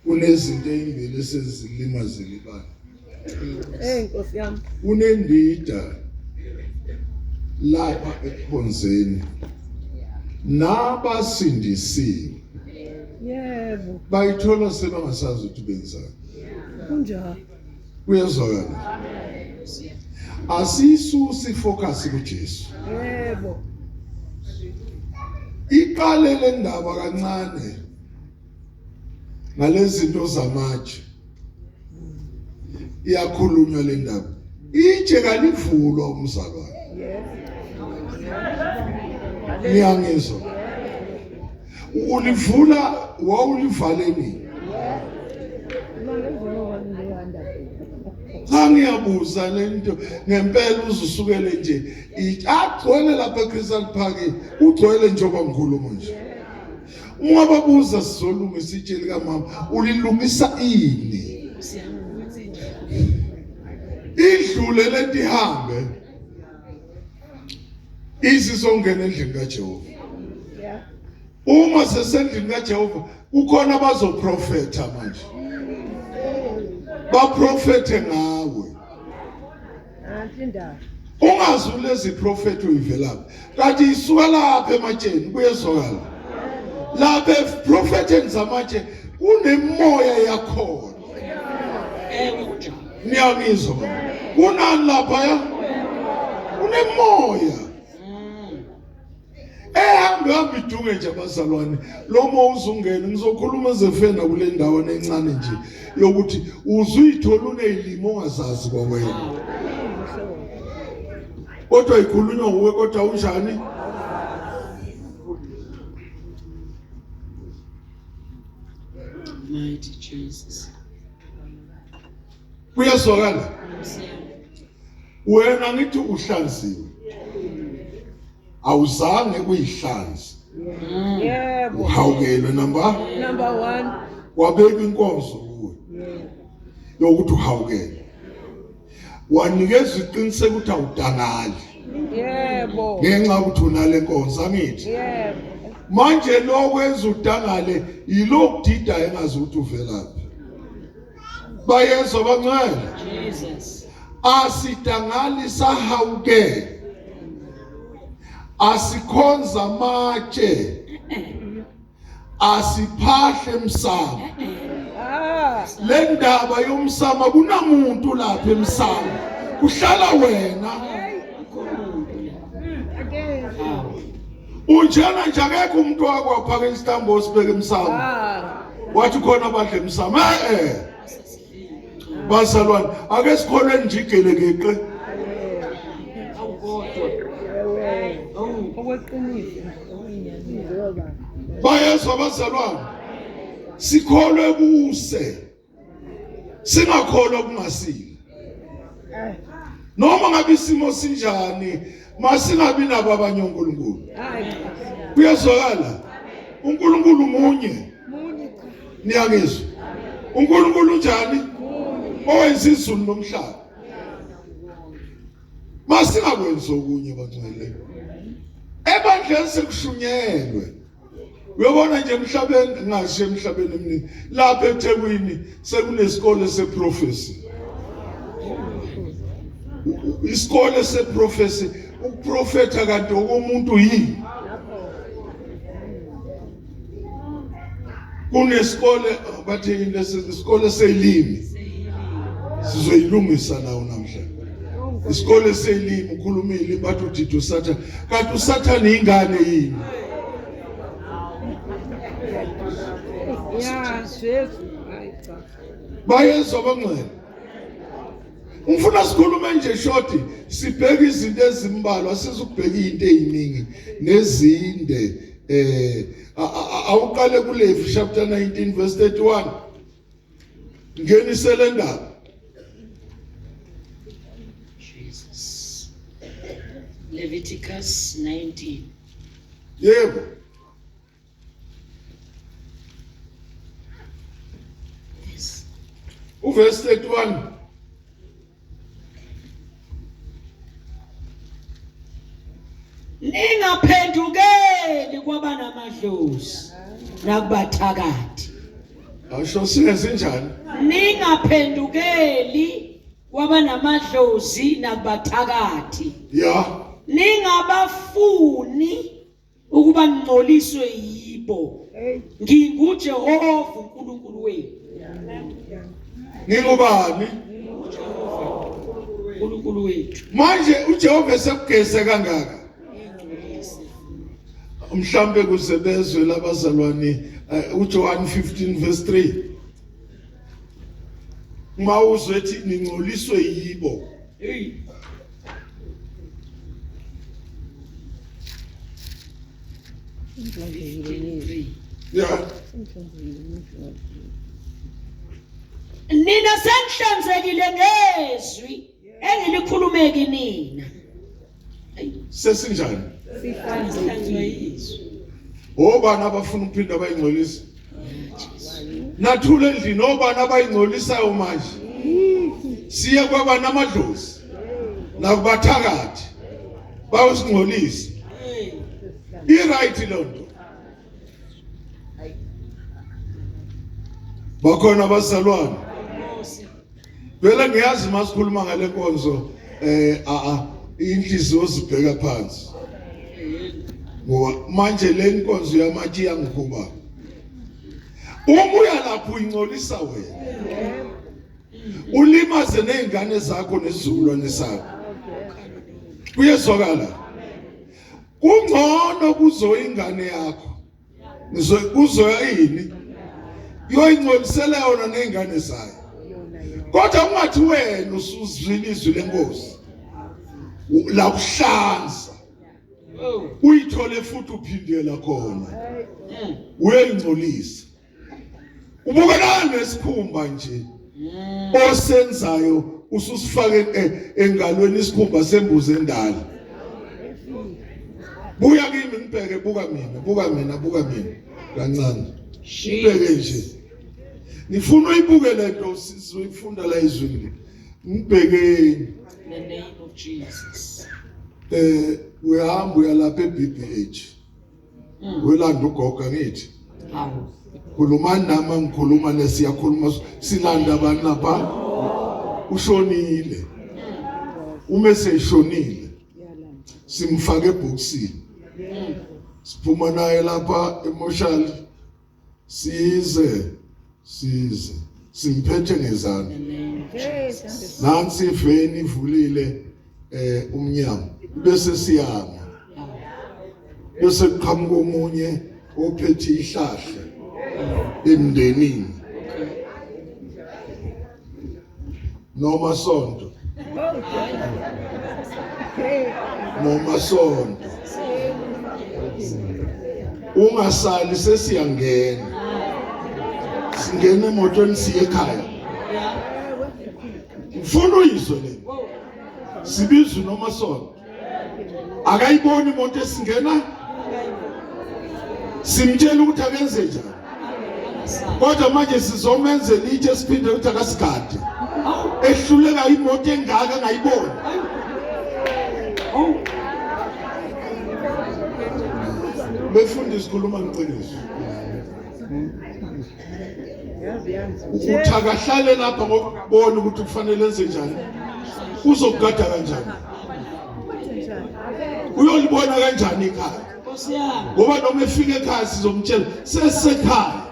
kunezinto ezimbili esezilimaza libala. Nkosi yami. Unendida lapha ekhonzeni nabasindisiwe. Yebo. Bayithola sebangasazi ukuthi benzani. Kunjalo. Kuyezwakala. Asisusi focus kuJesu. Yebo. Iqale le ndaba kancane ngalezi zinto zamatshe. Iyakhulunywa le ndaba. Itshe kalivulwa umzalwane. Ngiyangizwa. Ulivula wawulivaleni. Ngiyabuza lento ngempela uzusukele nje agcwele lapha eCrystal Park ugcwele njengoba ngikhuluma nje. Ungababuza sizolungisa itshe lika mama ulilungisa ini? Idlule lenti ihambe isizongena endlini kaJehova. Uma sesendlini kaJehova ukhona abazoprofetha manje. Baprofethe ngawe. Ungazi lezi prophet uyivelaphi. Kanti isuka lapha ematsheni kuyezwakala. Lapha propheteni zamatshe kunemoya yakhona. Niyangizwa. Kunani lapha ya? Kunemoya. Hambe idunge nje abazalwane lo moya uzungena ngizokhuluma ezefena kule ndawo encane nje yokuthi uzuyithola unezilimo ongazazi kwawena kodwa ikhulunywa nguwe kodwa unjani mighty Jesus kuyazwakala wena ngithi uhlanziwe awuzange kuyihlanzi. Yebo. Uhawukelwe number 1. Wabeka inkonzo kuwe. Yokuthi uhawukele. Wanikeza iqiniseko ukuthi awudangali. Yebo. Ngenxa ukuthi unale nkonzo angithi. Yebo. Manje lokwenza udangale yilokudida engazi ukuthi uvelaphi. Bayezwa bangcwele. Jesus. Asidangali sahawukele. Asikhonza amatshe asiphahle emsamo le ndaba yomsamo kunamuntu lapha emsamo kuhlala wena unjena nje akekho umuntu wakwaphaka isitambo sibeke emsamo wathi khona abadle emsamo bazalwane ake sikholwe nje igelekeqe bayezwa abazalwane sikholwe kuse singakholwa kungasile noma ngabe isimo sinjani masingabi nabo abanye uNkulunkulu kuyezwakala uNkulunkulu munye niyangizwa uNkulunkulu unjani owenza izulu nomhlaba masingakwenza okunye bangcwele ebandleni sekushunyelwe uyabona nje emhlabeni ngasho emhlabeni eminingi lapha eThekwini sekunesikole seprofesi isikole seprofesi ukuprofetha kanti okomuntu yini kunesikole bathi isikole selimi sizoyilungisa nawo namhlanje isikole selimi ukhulumile bathi uDido Sathane kanti uSathane ingane yini bayezwa bangcwele ufuna sikhulume nje short sibheka izinto ezimbalwa sizukubheka izinto eziningi nezinde awuqale kuLevi chapter 19 verse 31 ngenisele ndaba Jesus Leviticus 19 yebo verse 31 Ningaphendukeli kwabanamadlozi nakubathakathi Asho singenzenjani? Ningaphendukeli kwabanamadlozi nakubathakathi. Yeah. Ningabafuni ukuba ngcoliswe yibo. NginguJehova uNkulunkulu wenu. Ngingubani? uNkulunkulu wethu. Manje uJehova esekugeze kangaka. Mhlambe kusebezwe labazalwane uJohn 15 verse 3. Mawuzwe ethi ningcoliswe yibo. Hey. Yeah. Nina senhlanzekile ngezwi engilikhulume kinina. Sesinjani? Sihlanzwe yizwi. Obani abafuna ukuphinda abayingcolisa? Nathule endlini obani abayingcolisayo manje? Siye kwaba namadlozi. Nakubathakathi. Bawusingcolisa. I-right lonto. Bakhona abazalwane. Vele ngiyazi masikhuluma ngale nkonzo inhliziyo zibheka phansi. Ngoba manje le nkonzo yamatshe yangikhuba. Uma uya lapho uyingcolisa wena. Ulimaze nezingane zakho nesizukulwane sakho. Kuyezwakala. Kungcono kuzo ingane yakho. Kuzoya yini? Yoyingcolisela yona nezingane zayo. Kodwa ungathi wena usuzwile izwi lenkosi. La kuhlanza. Uyithole futhi uphindela khona. Uyayingcolisa. Ubukela ngesikhumba nje. Osenzayo ususifake engalweni isikhumba sembuzi endala. Buya kimi ngibheke buka mina kancane. Ngibheke nje. Ngifuna uyibuke lento sizoyifunda la izwini. Ngibhekeni. In the name of Jesus. Uyahamba uyalapha eBBH. Welanda ugoga ngithi. Hawu. Khuluma nami ngikhuluma nesiyakhuluma silanda abantu lapha. Ushonile. Uma seshonile. Simfake ebhokisini. Siphuma naye lapha emoshali. Size simphethe ngezandla. Nansi ifeni ivulile umnyango bese siyama bese kuqhamuka omunye ophethe ihlahla emndenini noma sonto ungasali sesiyangena singena emotweni siye ekhaya mfundo izwe le sibizwe noma sonto akayiboni imoto esingena simtshela ukuthi akenze njani kodwa manje sizomenzela itshe siphinde ukuthi akasigade ehluleka imoto engaka ngayiboni befunda isikhuluma ngiqiniso ukuthi akahlale lapha ngokubona ukuthi kufanele enze njani uzokugada kanjani uyolibona kanjani ekhaya ngoba noma efika ekhaya sizomtshela sesekhaya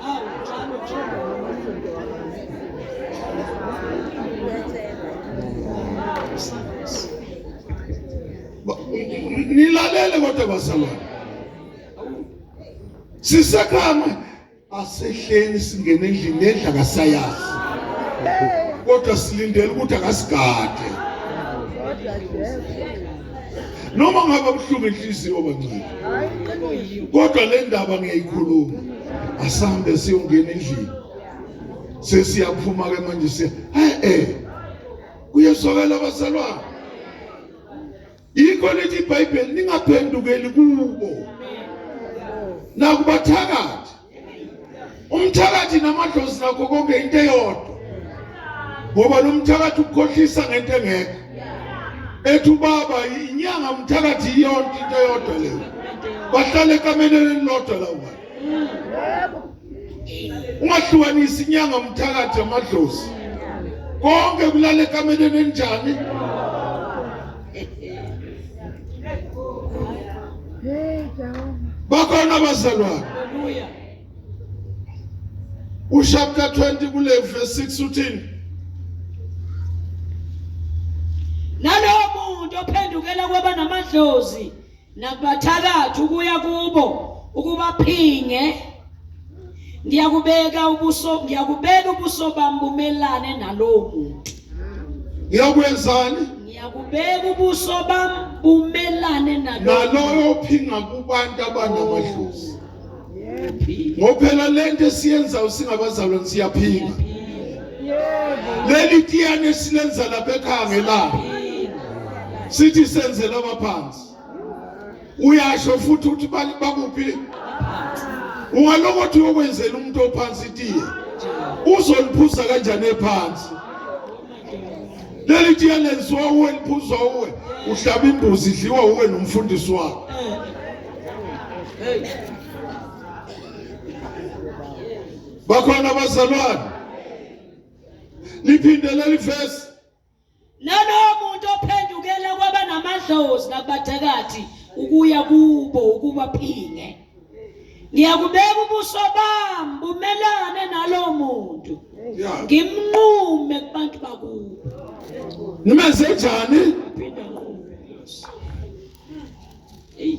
nilalele kodwa bazalwane sisekhaya asehleni singene endlini edla kasayazi kodwa silindele ukuthi akasigade noma ngabe buhlungu inhliziyo bancane kodwa le ndaba ngiyayikhuluma asambe siyongena endlini sesiyaphuma ke manje siya uyezwakala abazalwane yikho lithi iBhayibheli ningaphendukeli kubo nakubathakathi umthakathi namadlozi nakho konke into eyodwa ngoba lo mthakathi ukukhohlisa ngento engekho ethi ubaba inyanga mthakathi yonke into eyodwa leyo bahlale ekameneni lodwa la Ungahlukanisi inyanga umthakathi amadlozi. Konke kulala ekameleni enjani? Bakhona abazalwane. Hallelujah. Chapter 20 kule verse 6 uthini? Nalowo muntu ophendukela kwaba namadlozi nakubathakathi ukuya kubo ukubaphinge ngiyakubeka ubuso bami bumelane nalowo muntu. Ngiyakwenzani? Ngiyakubeka ubuso bami bumelane Naloyo ophinga kubantu abanamadlozi. Ngophela lento esiyenza usingabazalwane siyaphinga. Leli tiyane silenza lapha ekhaya ngelanga. Sithi senzela abaphansi. Uyasho futhi uthi bakuphi? Ungalokothi uyokwenzela umuntu ophansi itiye. Uzoliphuza kanjani ephansi? Leli tiya lenziwa uwe liphuzwa uwe. Uhlaba imbuzi idliwa uwe nomfundisi wakho. Bakhona abazalwane. Liphinde leli verse. Nalowo muntu ophendukela kwaba namadlozi nakubathakathi ukuya kubo ukubaphinge ngiyakubeka ubuso bami bumelane nalowo muntu ngimnqume kubantu bakubo. Nimenze njani? Hey,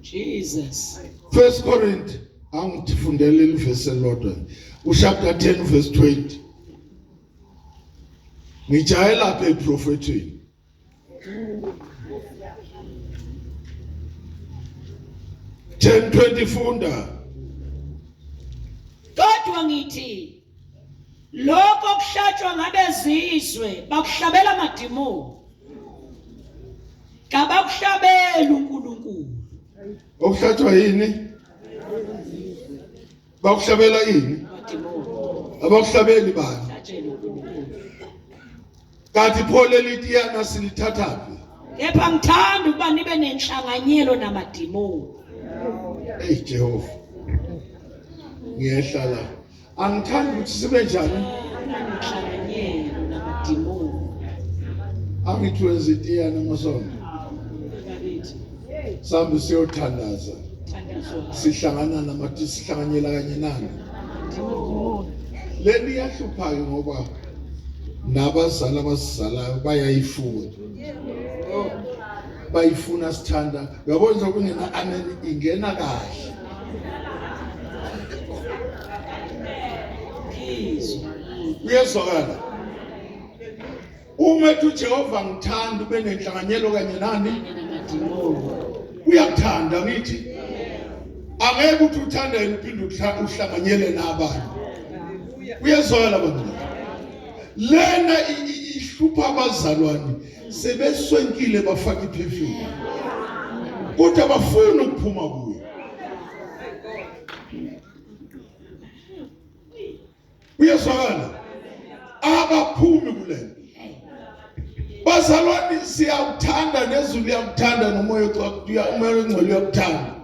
Jesus. 1 Corinth angifundele ilivesi elodwa. Chapter 10 verse 20. Ngijayela lapha eprofethini. Ten 20 funda. Kodwa ngithi lokho kuhlatshwa ngabezizwe bakuhlabela amadimoni kabakuhlabela uNkulunkulu. Okuhlatshwa yini? Bakuhlabela yini? Amadimoni Abakuhlabeli bani? hlatshela uNkulunkulu. Kanti pho leli tiyana silithathaphi? Kepha ngithanda ukuba nibe nenhlanganyelo namadimoni. Ey Jehova. Ngiyehla la. Angithandi ukuthi sibe njani? Nenhlanganyelo namadimoni. Angithi wenza itiyana masonto. Bakithi Sambe siyothandaza. thandazwa Sihlangana namathi sihlanganyela kanye nani. Leli yahlupha ke ngoba nabazali abasizalayo bayayifuna. Bayifuna sithanda. Uyabona ukungena aneni ingena kahle. Uyezwakala. Uma ethi uJehova ngithanda ube nenhlanganyelo kanye nani? namadimoni. Uyakuthanda ngithi. Angeke uthi uthanda yena uphinde uhlanganyele nabanye. Uyezwakala bani? Lena ihlupha abazalwane sebeswenkile bafaka iphefumula. Kodwa bafuna ukuphuma kuyo. Uyezwakala? Abaphumi kulento. Bazalwane siyawuthanda nezulu liyakuthanda nomoya ongcwele uyakuthanda.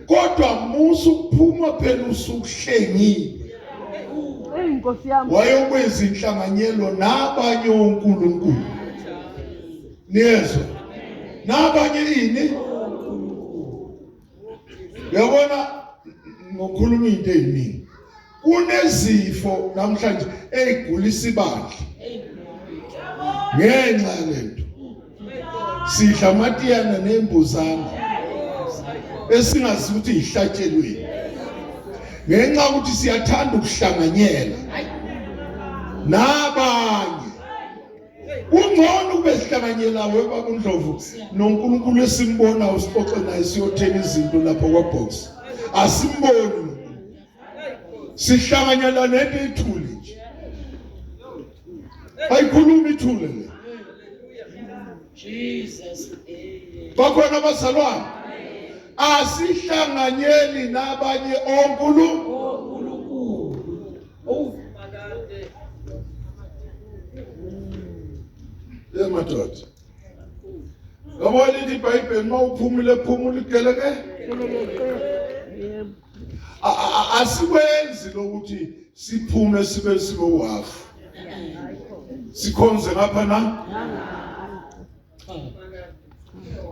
Kodwa musu ukuphuma phela usuhlengile. Inkosi yami. Wayokwenza inhlanganyelo nabanye onkulunkulu. Niyezwa? Nabanye ini? Yabona ngokhuluma into eziningi. Kunezifo namhlanje ezigulisa ibandla. Ngenxa lento. Sidla amatiyana nembuzana. Esingazi ukuthi ihlatshelweni. Ngenxa ukuthi siyathanda ukuhlanganyela nabanye. Ungcono ube sihlanganyela weba kuNdlovu noNkulunkulu esimbona usixoxe naye siyothena izinto lapha kwaBox. Asimboni. Sihlanganyela nento ethule nje. Ayikhuluma ithule le. Jesus. Bakhona abazalwane. Asihlanganyeli nabanye onkulunkulu. Oh. Madoda. Yabona iBhayibheli mawuphumile phumula igeleke. Asikwenzi lokuthi siphume sibe uhafu. Sikhonze ngapha na?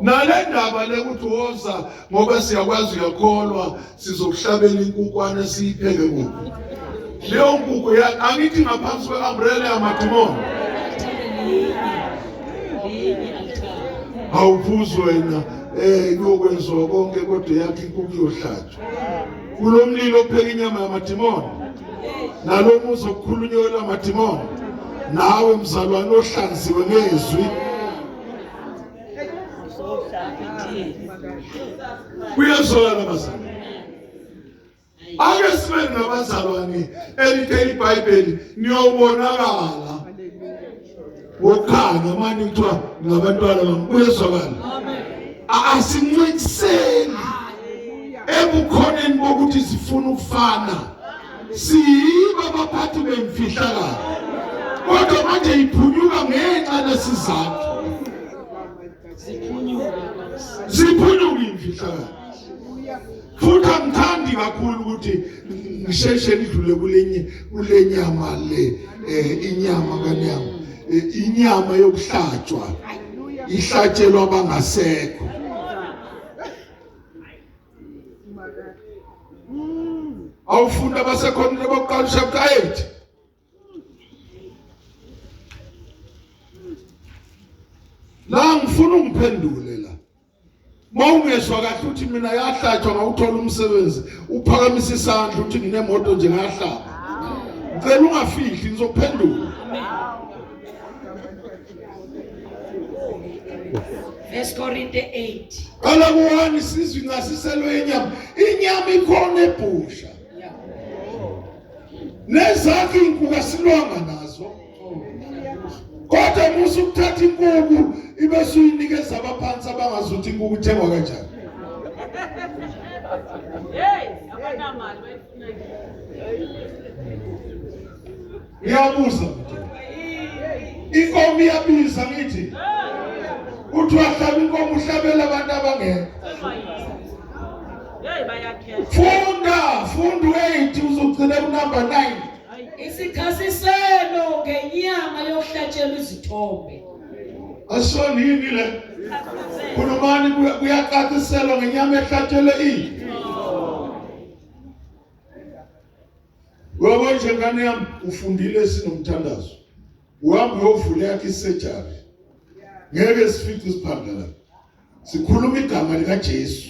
Nale ndaba lekuthi woza ngoba siyakwazi uyakholwa sizokuhlabela inkukwana siyipheke kuphi. Leyo nkukhu angithi ngaphansi kwe-umbrella yamadimoni. Awuphuzi wena kuyokwenziwa konke kodwa yakhe inkukhu yohlatshwa. Kulo mlilo opheka inyama yamadimoni. Nalo muzo okukhulunywa amadimoni. Nawe mzalwane ohlanziwe ngezwi. Kuyazwakala bazalwane. Ake sibe ngabazalwane elithe iBhayibheli niyobonakala. Wokhanga manje kuthiwa ngabantwana bami kuyazwakala. Asincikiseni ebukhoneni bokuthi sifuna ukufana. Siyiba abaphathi bemfihlakalo. Kodwa manje iphunyuka ngenxa lesizathu. Siphunyuka imfihlakalo. Futhi angithandi kakhulu ukuthi ngisheshe lidlule kule nyama le inyama kanyama. Inyama yokuhlatshwa ihlatshelwa abangasekho. Awufunda abasekhona bokuqala chapter 8. La ngifuna ungiphendule la. Mawungezwa kahle uthi mina yahlatshwa ngawuthola umsebenzi uphakamise isandla uthi nginemoto nje ngahlaba. Ngicela ungafihli ngizokuphendula. First Corinthians 8. Kala kuwani sizwe ngasiselwe inyama. Inyama ikhona ebusha. Nezakhe inkukhu asilwanga nazo. Kodwa musu ukuthatha inkukhu ibe suyinikeza abaphansi abangazuthi inkukhu ithengwa kanjani. Abanamali bayifuna. Ngiyabuza inkomo iyabiza ngithi. Uthi wahlaba inkomo uhlabela abantu abangekho. Funda 8 uzogcina unumber 9. Isikhasiselo ngenyama yokuhlatshelwa izithombe. Asonini le. Khulumani kuyaqathiselwa ngenyama ehlatshelwe Wabo njengane yami ufundile sinomthandazo. Uhambe uyovula yakhe isejari. Ngeke sifice isiphanga la. Sikhuluma igama lika Jesu.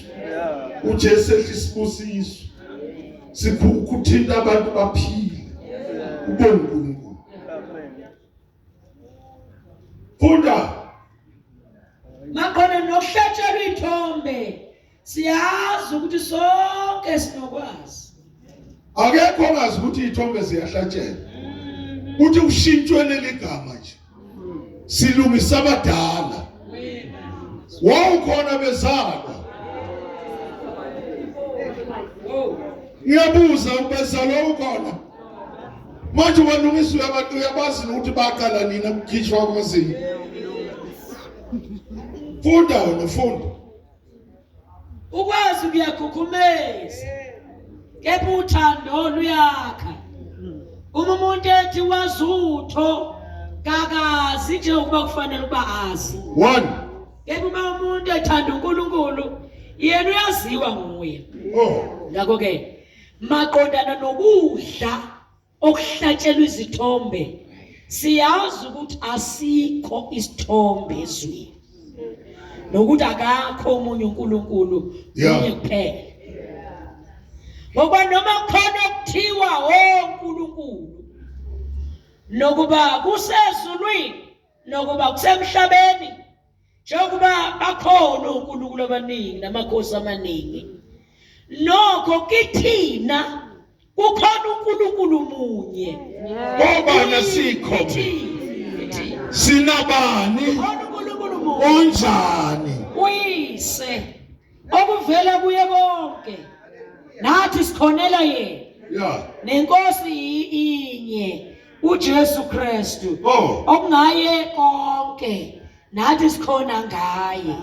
uJesu ehlisibusiso. Sikuthinta abantu baphile. Ubonge uNkulunkulu. Funda. Makhona nokuhlatshelwa ithombe. Siyazi ukuthi sonke sinokwazi. Akekho ongazi ukuthi ithombe ziyahlatshelwa. Uthi ushintshwe leligama nje. Silungisa abadala. Wawukhona bezalwa. Ngiyabuza ubezalwa ukhona. Manje walungiswa abantu uyabazi ukuthi baqala nina ukukhishwa kwamazinyo. Funda wena funda. Ukwazi kuyakhukhumeza. Kepha uthando luyakha. Uma umuntu ethi wazutho kakazi nje ukuba kufanele ukuba azi. 1. Kepha uma umuntu ethanda uNkulunkulu yena uyaziwa nguye. Ngakho ke maqondana nokudla okuhlatshelwa izithombe siyazi ukuthi asikho isithombe ezweni. Nokuthi akakho umunye uNkulunkulu kunye kuphela. Ngoba noma khona okuthiwa oNkulunkulu nokuba kusezulwini nokuba kusemhlabeni njengoba bakhona uNkulunkulu abaningi namakhosi amaningi. Nokho kithina kukhona uNkulunkulu munye. Ngoba nasikho. Sinabani? Onjani? Uyise okuvela kuye bonke. Nathi sikhonela yena. Yeah. Nenkosi inye uJesu Kristu. Okungaye konke. Nathi sikhona ngaye.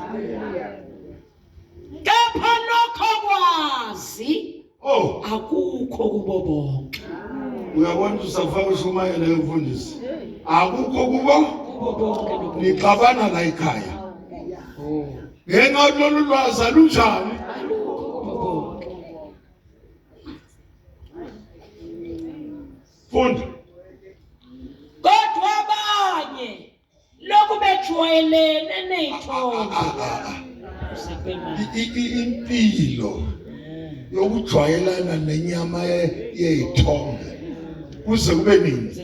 Kepha lokho kwazi Oh, akukho kubo bonke. uyabona usafaka ushumayela yemfundisi. Akukho kubo Kubo bonke lokho. nixabana la ekhaya. Oh, Ngenxa lolu lwazi alunjani? alukho kubo bonke. Funda. Kodwa abanye lokhu bejwayelene nezithombe. Impilo yokujwayelana nenyama yezithombe kuze kube nini?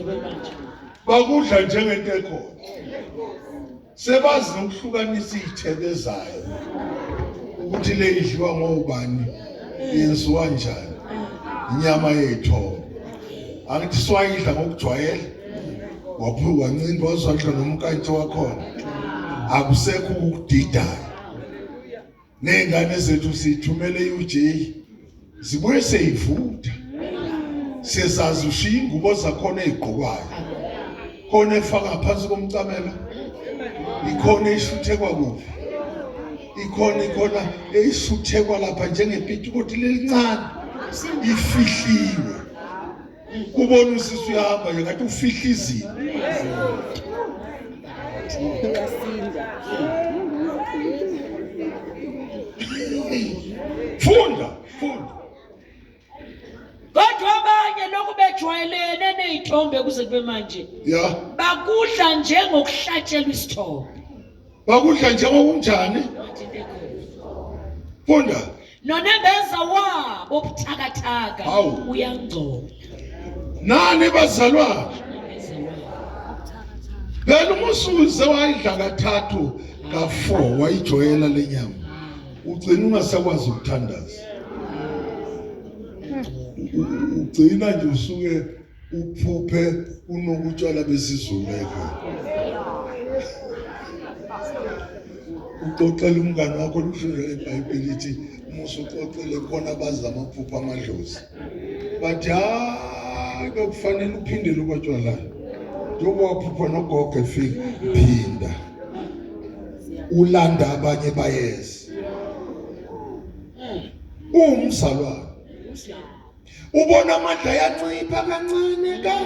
Bakudla njengento ekhona. Sebazi ukuhlukanisa izithelezayo ukuthi le idliwa ngobani yenziwa kanjani inyama yezithombe. Angithi swayidla ngokujwayela waphuka ncindi wazwadla nomkantsho wakhona akusekho ukudidayo. Nengane zethu sithumele UJ zibuye seyivutha siyazazi ushiya ingubo zakhona ezigqokwayo khona efaka phansi komcamelo ikhona eshuthekwa kuphi ikhona eshuthekwa lapha njengepitikuti lelincane ifihliwe kubona usisi uyahamba nje ngathi ufihla izinto. Funda. Kodwa abanye lokhu bejwayelene nezithombe kuze kube manje. Ya. Bakudla njengokuhlatshelwa isithombe. Bakudla njengokunjani? Funda. Nonembeza wabo obuthakathaka Hawu. uyangcola. Nani bazalwane? Phela umusuze wayidla kathathu ka4 wayijoyela lenyama. Ugcina ungasakwazi ukuthandaza. Ugcina nje usuke uphuphe unokutshwala besizulu ekhaya. Uxoxela umngane wakho lusho eBhayibheli lithi umusu uxoxele khona abazama amaphupho amadlozi. Bathi kufanele uphindele ukutshwala. Njengoba waphupha nogogo efika phinda. Ulanda abanye bayeza. Umzalwane. Ubona amandla yancipha kancane ka.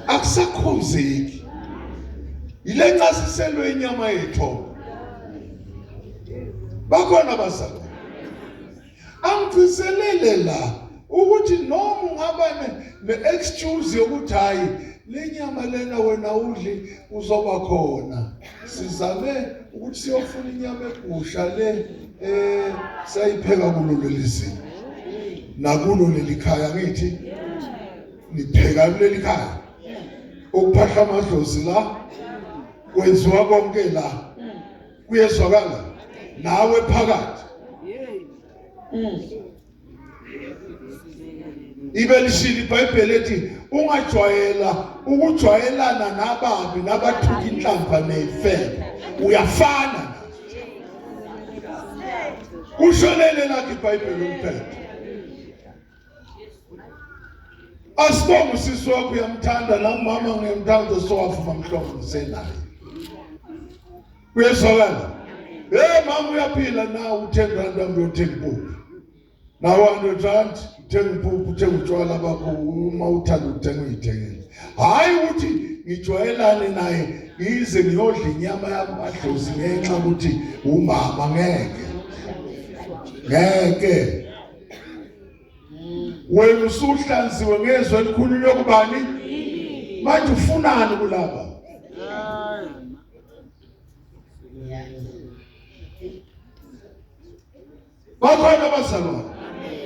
Akusakhonzeki. Ile ncasiselo yenyama yethu. Bakhona bazalwane. Angiciselele la ukuthi noma ungaba ne-excuse yokuthi hayi le nyama lena wena udli uzoba khona. Sizame ukuthi siyofuna inyama egusha le sayipheka kulo lelizini. Nakulo lelikhaya ngithi nipheka kuleli khaya. Ukuphahla amadlozi la kwenziwa konke la. Kuyezwakala nawe phakathi. Ibelishili iBhayibheli ethi ungajwayela ukujwayelana nababi nabathuka inhlamba nezifebe uyafana nazo. Ushonele lakhe iBhayibheli umphethe. Asibonge usisi wakho uyamthanda namama ngiyamthanda sowafuma mhlongo ngisenaye. Kuyezwakala. Mama uyaphila na uThemba ntombi yothenga impuphu. Na 100 rand uthenga impuphu uthenga utshwala bakho uma uthanda ukuthenga uyithengele. Hayi ukuthi ngijwayelane naye ngize ngiyodla inyama yamadlozi ngenxa ukuthi umama ngeke. Wena usuhlanziwe ngezwe elikhulunywa kubani? Manje ufunani kulaba? Bakhona abazalwane.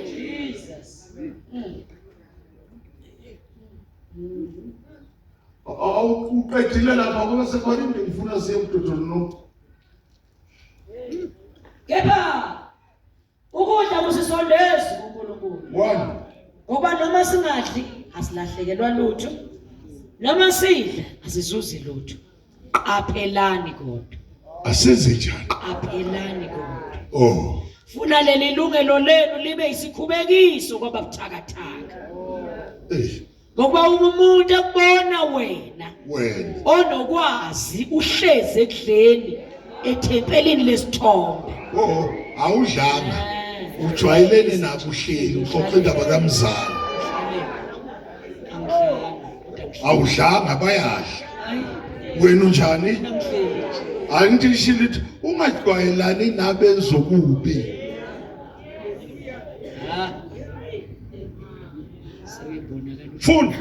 Jesus. Uqedile lapha ngoba sekwarinde ngifuna siye emdodolo. Kepha ukudla kusisondeza kuNkulunkulu. 1. Ngoba noma singadli asilahlekelwa lutho. Noma sidla asizuzi lutho. Qaphelani kodwa. Asize njani? Qaphelani kodwa. Oh. Funa leli lungelo lenu libe isikhubekiso kwababuthakathaka. Ngoba umuntu ekubona wena onokwazi uhleze ekudleni ethempelini lesithombe. Oh, awudlanga. ujwayelene nabo uhleli uxoxa indaba kamzala awudlanga bayadla wena unjani angithi lishilithi ungajwayelani nabenzokubi funda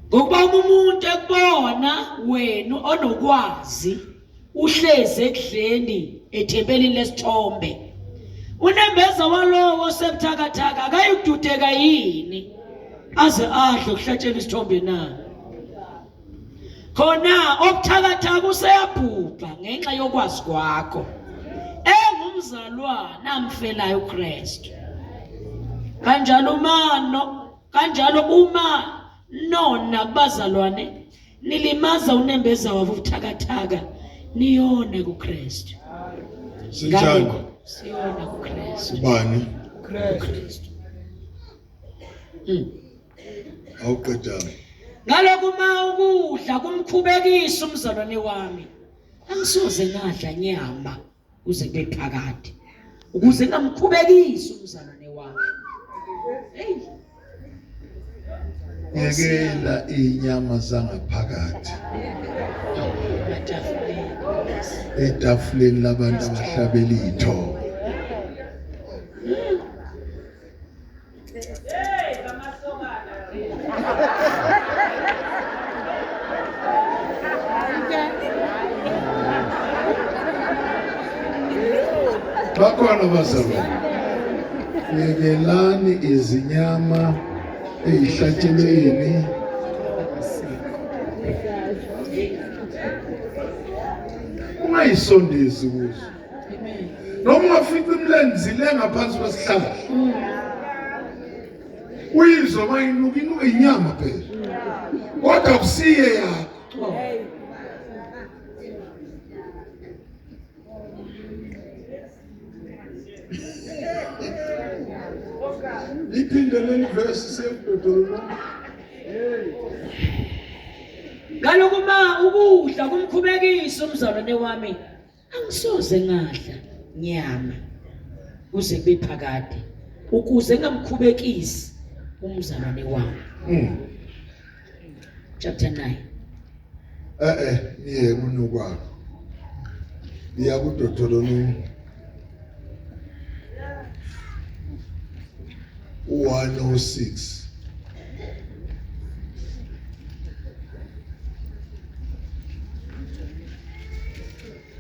ngokuba umuntu ekubona wena onokwazi uhlezi ekudleni ethempelini lesithombe unembeza walowo osebuthakathaka akayikududeka yini aze adle kuhlatshela isithombe na khona obuthakathaka useyabhubha ngenxa yokwazi kwakho engumzalwana amfelayo uKristu kanjalo uma nona kubazalwane nilimaza unembeza wabo ubuthakathaka niyona kuKristu sinjani siyona kuKristu ubani uKristu awuqedanga ngalokho uma ukudla kumkhubekisa umzalwane wami angisoze ngadla nyama uze kube phakade ukuze ngamkhubekisa umzalwane wami hey yekela inyama zangaphakathi etafuleni labantu abahlabela ithongo bakhona bazalwane yekelani izinyama eyihlatshelweni ungayisondezi kuzo noma ungafica imlenzile ngaphansi kwesihlahla uyizwa mayinuka inuka inyama phela kodwa kusiye yakho iphinde leli verse siyekudodolona ngalokho uma ukudla kumkhubekisa umzalwane wami angisoze ngadla nyama kuze kube phakade ukuze ngamkhubekisi umzalwane wami chapter 9 niye kunokwakho niya kudodolona 106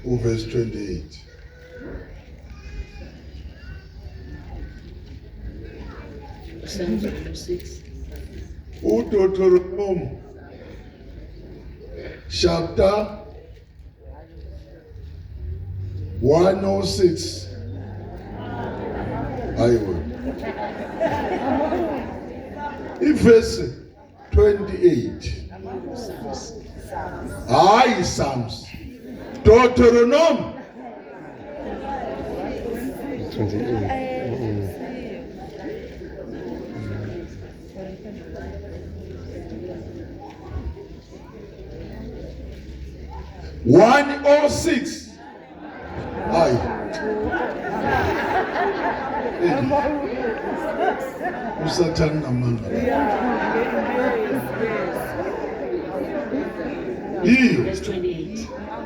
verse 28 Deuteronomy chapter 106 ayiwe verse 28 hayi Psalms Deuteronomy 28 106 hayi usathana namanga iyo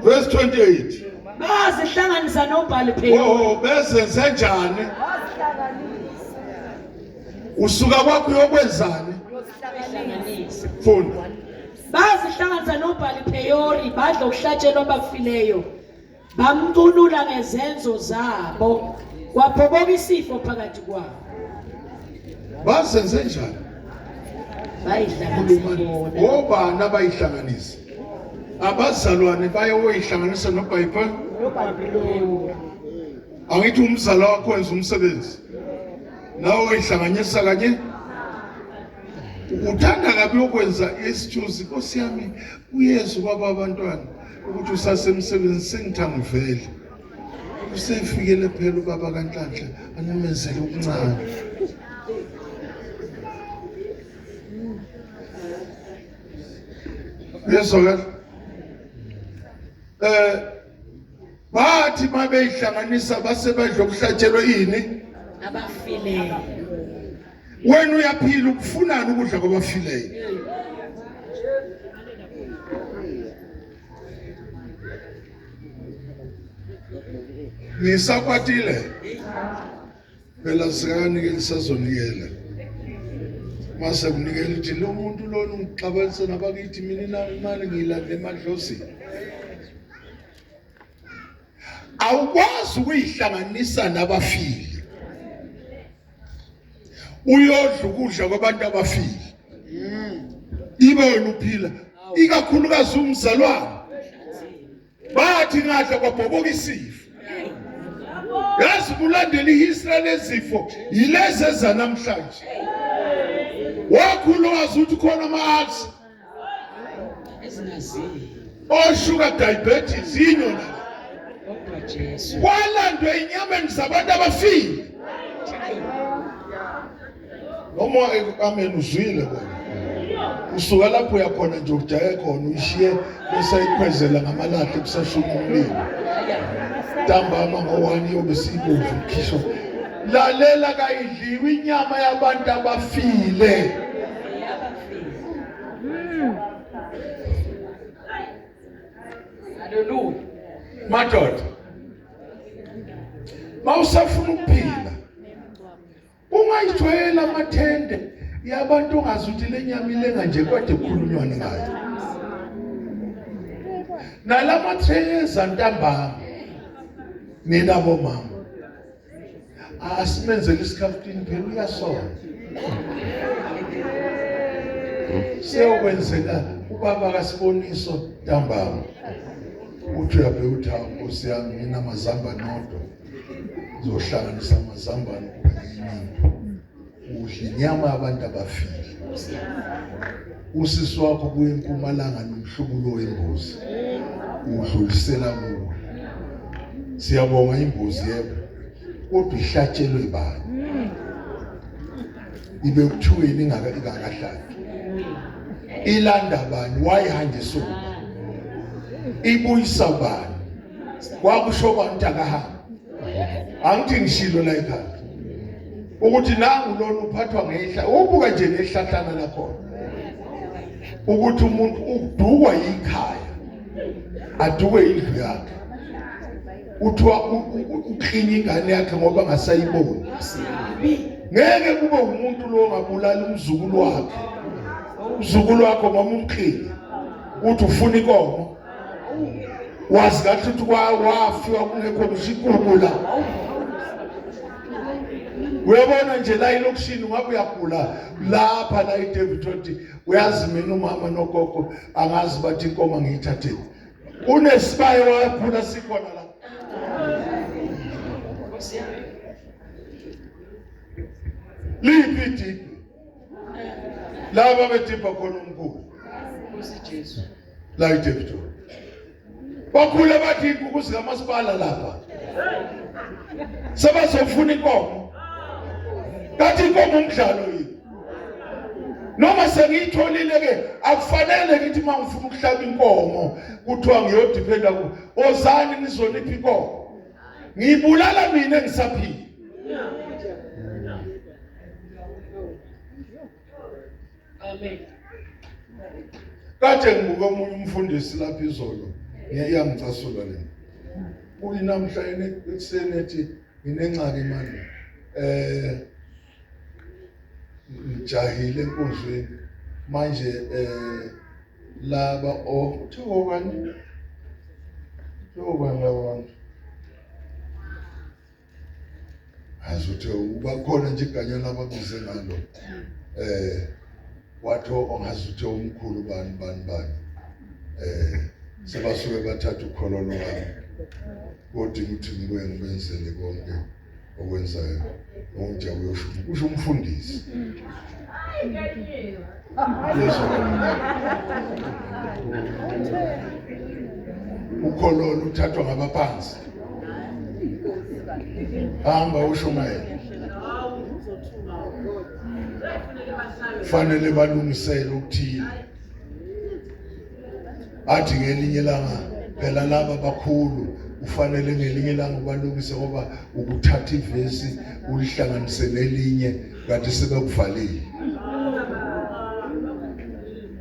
verse 28 bazihlanganisa nobhali phela bezenze njani usuka kwakho uyokwenzani funda bazihlanganisa nobhali pheyori badla ukuhlatshelwa abafileyo bamculula ngezenzo zabo kwaphoboka isifo phakathi kwabo bazenze njani bayihlanganisa obani abayihlanganisa abazalwane bayoyihlanganisa noBhayibheli angithi umzala wakho wenza umsebenzi nawe uyihlanganisa kanye uthanda kabi ukwenza isithuzi Nkosi yami uyezu kwaba abantwana ukuthi usasemsebenzi sengithanga vele usefikele phela ubaba kaNhlanhla anemezele okuncane yesokela bathi bathi mabeyihlanganisa base bedla kuhlatshelwe ini abafileyo. wena uyaphila ukufunani ukudla kwabafileyo ngisakwatile phela sikanikela sazonikela mase kunikela uthi lo muntu lona ungixabanisa nabakithi mina imali ngiyilande emadlozini awukwazi ukuyihlanganisa nabafili uyodla ukudla kwabantu abafili ibe wena uphila ikakhulukazi umzalwane bathi ngadla kwabhoboka isifo yazi kulandela ihistory lezifo yilezi ezanamhlanje wakhulukazi uthi khona ama-acts sugar diabetes inyona kwalandwe inyameni zabantu abafile noma amen uzwile bona usuka lapho uyakhona nje ujaye khona uyishiye besayikhwezela ngamalahle kusashuma umlilo ntambama ngo-1 yobe siyibomvu ukhisho lalela kayidliwe inyama yabantu abafile Hallelujah. madoda mawusafuna ukuphila ungayijwayela amathende yabantu ongazi ukuthi le nyama ilenga nje kade kukhulunywana ngayo nalama treyeza ntambama nina bomama asimenzele isikhaftini phela uyasona seyokwenzeka ubaba kasiboniso ntambama uthi uyabhe uthi nkosi yami mina mazamba nodwa zohlanganisa amazambane udla inyama yabantu abafile usisi wakho kuye eMpumalanga nomhlubulo wembuzi udlulisela kuwo siyabonga imbuzi yebo kodwa ihlatshelwe ibani ibe kuthiweni ingakahlali ilanda bani wayihanjiswa ibuyisa bani kwakusho abantu akahamba angithi ngishilo la ekhaya ukuthi nangu lona uphathwa ngehla ubuka nje nehlahlana lakhona ukuthi umuntu udukwa yikhaya adukwe indlu yakhe uthiwa uklinye ingane yakhe ngoba ngasayiboni ngeke kube umuntu lo ongabulala umzukulu wakhe umzukulu wakho noma umklinye uthi ufuna inkomo wazi kahle ukuthi wafiwa kungekho ushikubula uyabona nje la ilokushini ngabe uyagula lapha la iDavid uthi uyazi mina umama nogogo angazi bathi inkomo ngiyithathele unesibaye waphula sikhona la liphi laba bedipha khona umkhulu Jesu la iDavid bakhule bathi inkukhu zikamasipala lapha sebazofuna inkomo kathi inkomo umdlalo yini noma sengiyitholile ke akufanele ngithi mangifuna ukuhlaba inkomo kuthiwa ngiyodipenda ku ozani nizonipha inkomo ngiyibulala mina engisaphila amen kade ngibuka omunye umfundisi lapha izolo ngiyangicasula lena uyinamhlanje ekuseni ethi nginengxaki manje ngijahile enkonzweni manje laba uthokani labantu azuthi ubakhona nje iganya labakuze ngalo watho ongazuthi umkhulu bani sebasuke bathatha ukhololo wami kodwa ukuthi ngibuye ngibenzele konke okwenzayo ngonja usho umfundisi ukhololo uthathwa ngabaphansi hamba usho ngaye fanele balungisele ukuthini athi ngelinye langa phela laba bakhulu ufanele ngelinye ilanga ubalungise ngoba ukuthatha ivesi ulihlanganise nelinye kanti sebekuvalile.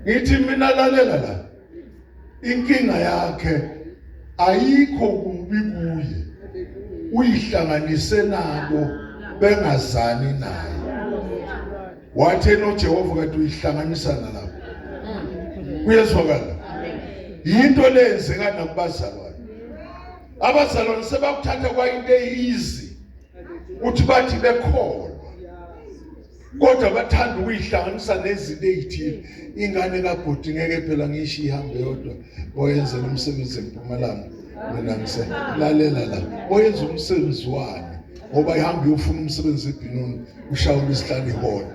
Ngithi mina lalela la, inkinga yakhe ayikho kubi kuye, uyihlanganise nabo bengazani naye. Wathi noJehova kade uyihlanganisa nalabo. Kuyezwakala. Yinto lenzeka nakubazalwane. Abazalwane sebakuthatha kwayinto easy uthi bathi bekholwa, kodwa bathanda ukuyihlanganisa nezinto ezithile. Ingane kaBhoti ngeke phela ngisho ihambe yodwa boyenza umsebenzi eMpumalanga. Mina ngiselalela la, boyenza umsebenzi wani ngoba ihambe uyofuna umsebenzi eBhenoni ushawula isihlalo ihona.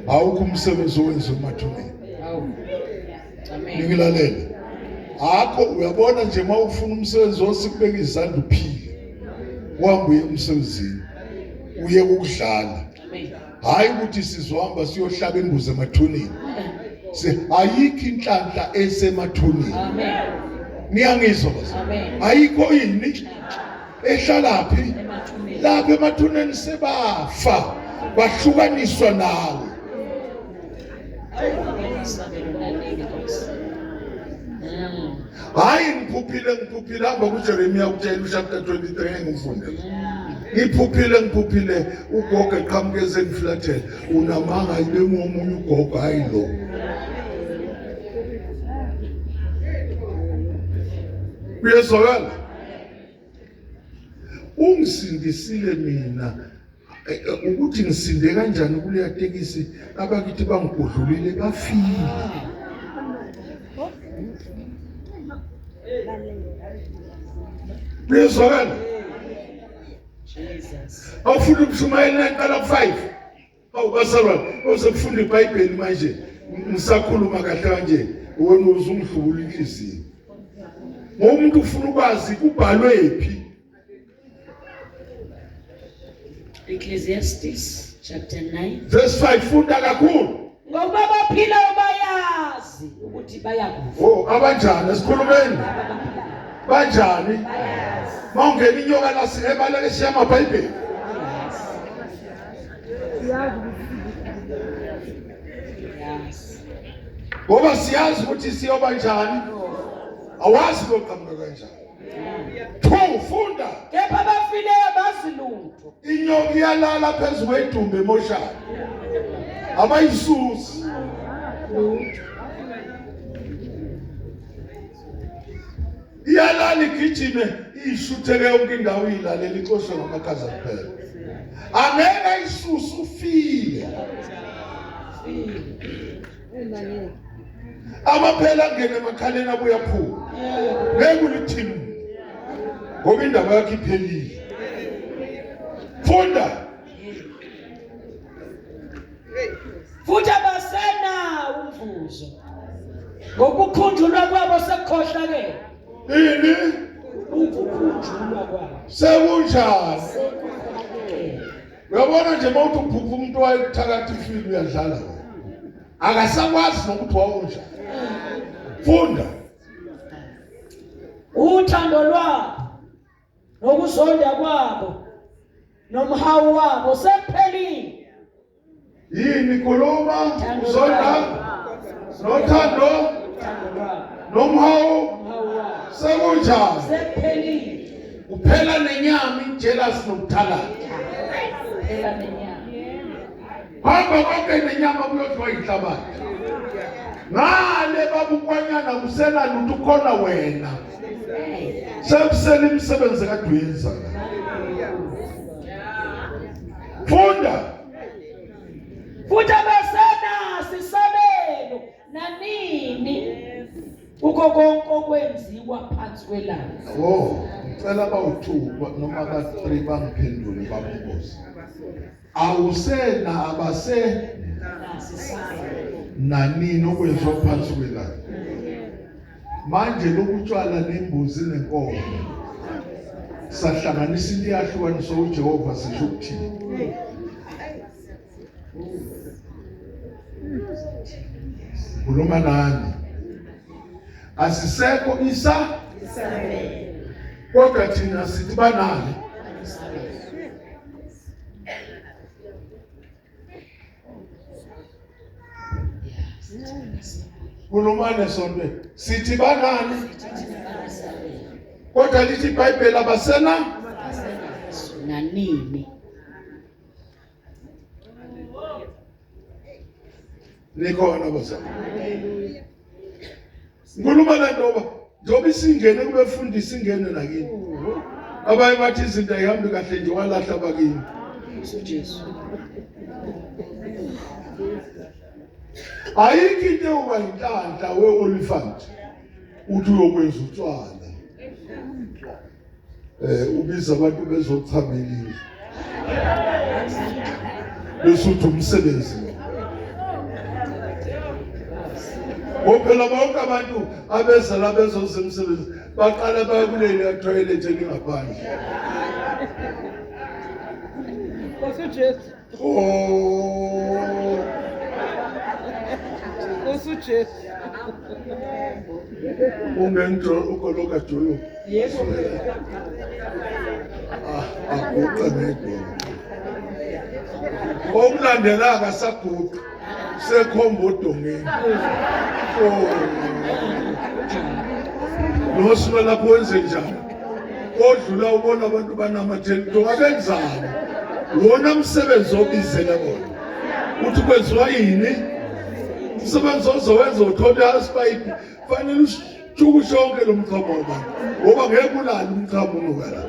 Awukho umsebenzi owenziwa emathuneni. Ningilalela. Akho uyabona nje mawufuna umsebenzi osikubeka izandla uphile. Uhambe uye emsebenzini. Uye ukudlala. Hayi ukuthi sizohamba siyohlaba imbuzi emathuneni. Ayikho inhlanhla esemathuneni. Niyangizwa bazo? Ayikho yini ehlala phi? Lapha emathuneni sebafa, bahlukaniswa nawe. Hayi ngiphuphile hamba kuJeremiya ukutshela chapter 23 engifundela. Ngiphuphile ugogo eqhamukeze ngiflathela. Unamanga ibe ngomunye ugogo hayi lo. Kuyezwakala. Ungisindisile mina ukuthi ngisinde kanjani kuleya tekisi abakithi bangigudlulile bafile. Kuyezwakala. Jesus. Awufuna ukushumayela iqala 5. Awubazalwane ozofunda iBhayibheli manje ngisakhuluma kahle kanje wena uzungihlubula inhliziyo. Ngomuntu ufuna ukwazi kubhalwe phi? Ecclesiastes chapter 9 verse 5 funda kakhulu. Ngoba baphilayo bayazi ukuthi bayakufa. Oh, abanjani esikhulumeni? Banjani? Mawungena inyoka lasebaleke siya amaBhayibheli. Ngoba siyazi ukuthi siyoba njani. Awazi loqhamuka kanjani. Funda. Kepha bafileyo bazi lutho. Inyoka iyalala phezulu kwedumbe emoshana. Abayisusi. Iyalala igijime ishutheke yonke indawo ilalela ixoshwe ngamakhaza kuphela. Angeke isusu ufile. Amaphela angene emakhaleni abuya phuma. Ngeke ulithini. Ngoba indaba yakhe iphelile. Funda. Futhi abasena umvuzo. Ngokukhunjulwa kwabo sekukhohlakele. Ini? Ukukhunjulwa kwabo. Sekunjani? Uyabona nje mawuthi uphupha umuntu wayekuthakathi ifili uyadlala. Akasakwazi nokuthi wawunjani. Funda. Uthando lwabo nokuzonda kwabo nomhawu wabo sekuphelile. Yini khuluma uzonda nothando nomhawu sekunjani? Sekuphelile. Kuphela nenyama injealous nokuthakatha. Kuphela nenyama. Hamba konke nenyama kuyodliwa inhlabathi. Ngale babukwanyana kusena lutho khona wena. Sekusela imisebenzi kade uyenza. Funda. Futhi abasena sisabelo nanini ukho konke okwenziwa phansi kwelanga. Oh, ngicela bawu2 noma ba3 bangiphendule babongozi. Awusena abase nanini okwenziwa phansi kwelanga. Manje lokutshwala nembuzi nenkomo sahlanganisa into yahlukaniswa uJehova sisho ukuthini? Khuluma nani. Asisekho isabelo. kodwa thina sithi banani. Kulumane sonke sithi banani, kodwa lithi iBhayibheli abasena nanini. nikhona bazalwane. Ngikhuluma le ndoba njoba isingene kubefundisa ingene nakini. Abaye bathi izinto ayihambi kahle nje walahla bakini. Jesu. Ayikho into uba inhlanhla we-olifant uthi uyokwenza utshwala. Ubiza abantu bezochamela. Besuthi umsebenzi. Ngophela bonke abantu abeza la bezoze umsebenzi baqala bakuleli toilet elingaphandle. Jesu. Oh. Jesu. Ungentro ukoloka jolo. Yebo. Aguqa nedolo. Okulandela akasaguqa. Sekhomba odongeni. Nosimo lapho wenze njani? Odlula ubona abantu banamatheni ngabenzani? Wona umsebenzi obizela bona. Uthi kwenziwa yini? Umsebenzi ozowenza uthola isipayipi. Fanele ushuku shonke lo mchamo wabantu. Ngoba ngeke ulali umchamo unukala.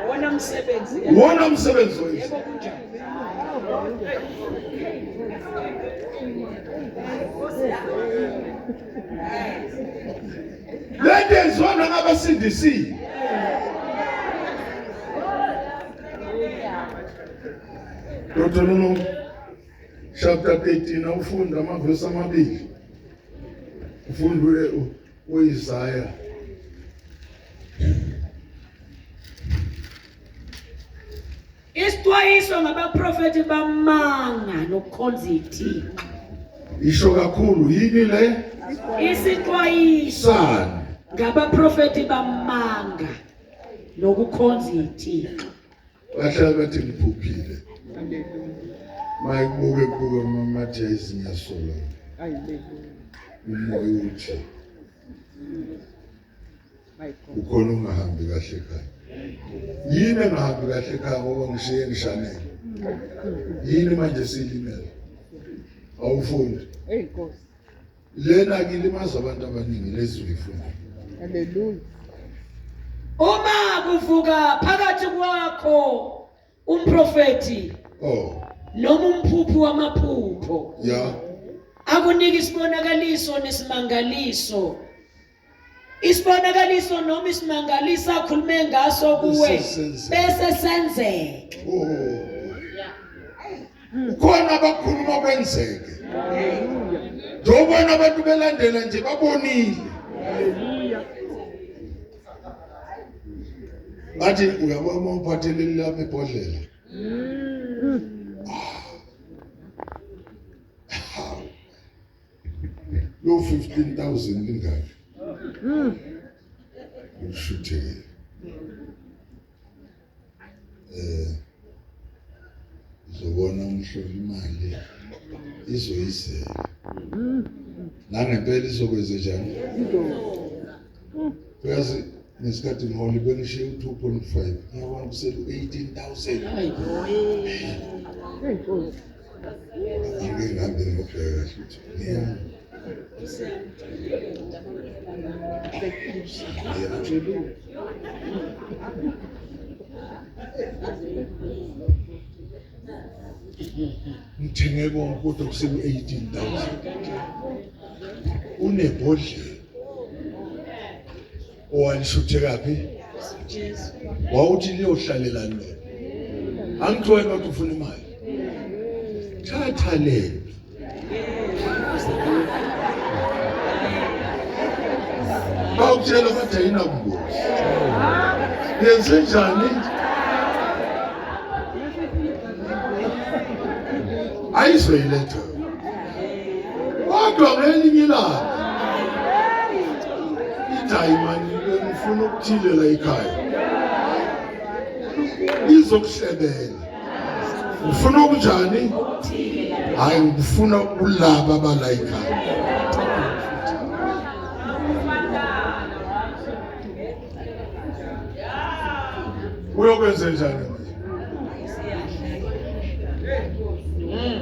Wona umsebenzi. Wona umsebenzi wenza. Yebo kunjani? Lento ezwana ngabasindisi. Deuteronomy chapter 13 awufunda amavesi amabili. Ufundwe uIsaiah. Isixwayiso ngabaprofeti bamanga nokukhonza iThixo. Isho kakhulu yini le? Isixwayiso Sani. ngabaprofeti bamanga nokukhonza iThixo. Bahlala bathi ngiphuphile. Mayibuke kuke mamathi izinyasola. Umoya uthi. Ukhona ungahambi kahle ekhaya. Yini engahambi kahle ekhaya ngoba ngishiye ngishanele. Yini manje silimele? Awufundi. Nkosi. Lena kilimaza abantu abaningi lezifunda. Hallelujah. Uma kuvuka phakathi kwakho umprofeti noma umphuphi wamaphupho, akunika isibonakaliso nesimangaliso. Isibonakaliso noma isimangaliso akhulume ngaso kuwe bese senzeke. Khona abakhuluma kwenzeke. Njobona abantu belandela nje babonile. Bathi uyabona umphatheleli lapha ebhodlela. Lo 15,000 lingaki? Ushuthele. Uzobona umhloli imali izoyisela. Nangempela izokwenza njani? Uyazi nesikhathi ngiholi bengishiye 2.5 ngiyabona kusele 18,000. Angeke ngihambe ngibheka futhi. Ngithenge konke kodwa kusele 18,000. Unebhodlela. Owalishuthe kaphi? Wawuthi liyohlalelana lona. Angithoye ukuthi ufuna imali. Thatha lento. Bawutshela ukuthi ayinabungozi. Yenze njani? Ayizoyiletha. Kodwa ngelinye ilanga uthi hayi mani ngifuna ukuthile la ekhaya. Izokuhlebela. Ufuna ukunjani? Hayi ngifuna ukulaba abala ekhaya. Uyokwenza njani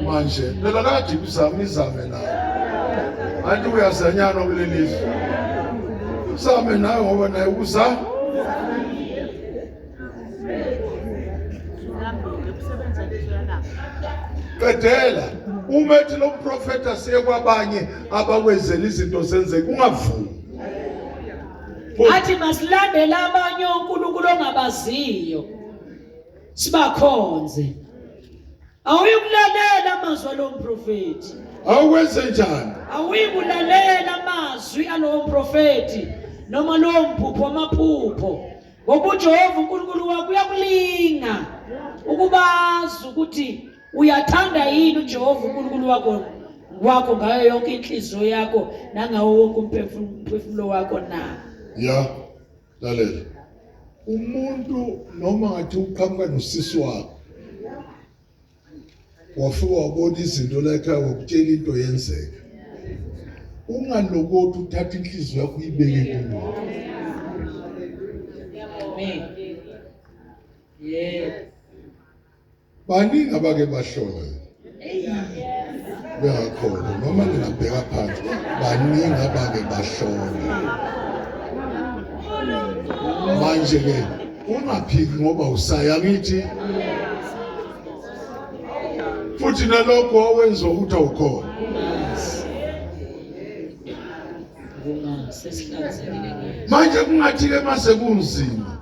manje? Phela kade izame nawe. Anti uyazanyana kulelizwe. Uzame nawe ngoba naye uzama. Qedela uma ethi lo profeta siye kwabanye abakwenzela izinto zenzeke ungavumi. Athi masilandela abanye oNkulunkulu ongabaziyo sibakhonze. Awuyikulalela amazwi alo mprofeti. Awukwenze njani? Awuyikulalela amazwi alo mprofeti noma lo mphupho amaphupho. Ngoba uJehova uNkulunkulu wakho uyakulinga ukubazi ukuthi uyathanda yini uJehova uNkulunkulu wakho ngayo yonke inhliziyo yakho nangawo wonke umphefumulo wakho na. Ya, lalela. Umuntu noma ngathi uqhamuka nosisi wakho. Wafika wabona izinto la ekhaya wakutshela into yenzeka. Ungalokoti uthatha inhliziyo yakho uyibeke kulo. Amen. Yeah. Baningi abake bahlola. Bengakhona noma ngingabheka phansi. Baningi abake bahlola. Manje ke ungaphiki ngoba usaya ngithi futhi nalokho owenza ukuthi awukhona. Manje kungathi ke mase kunzima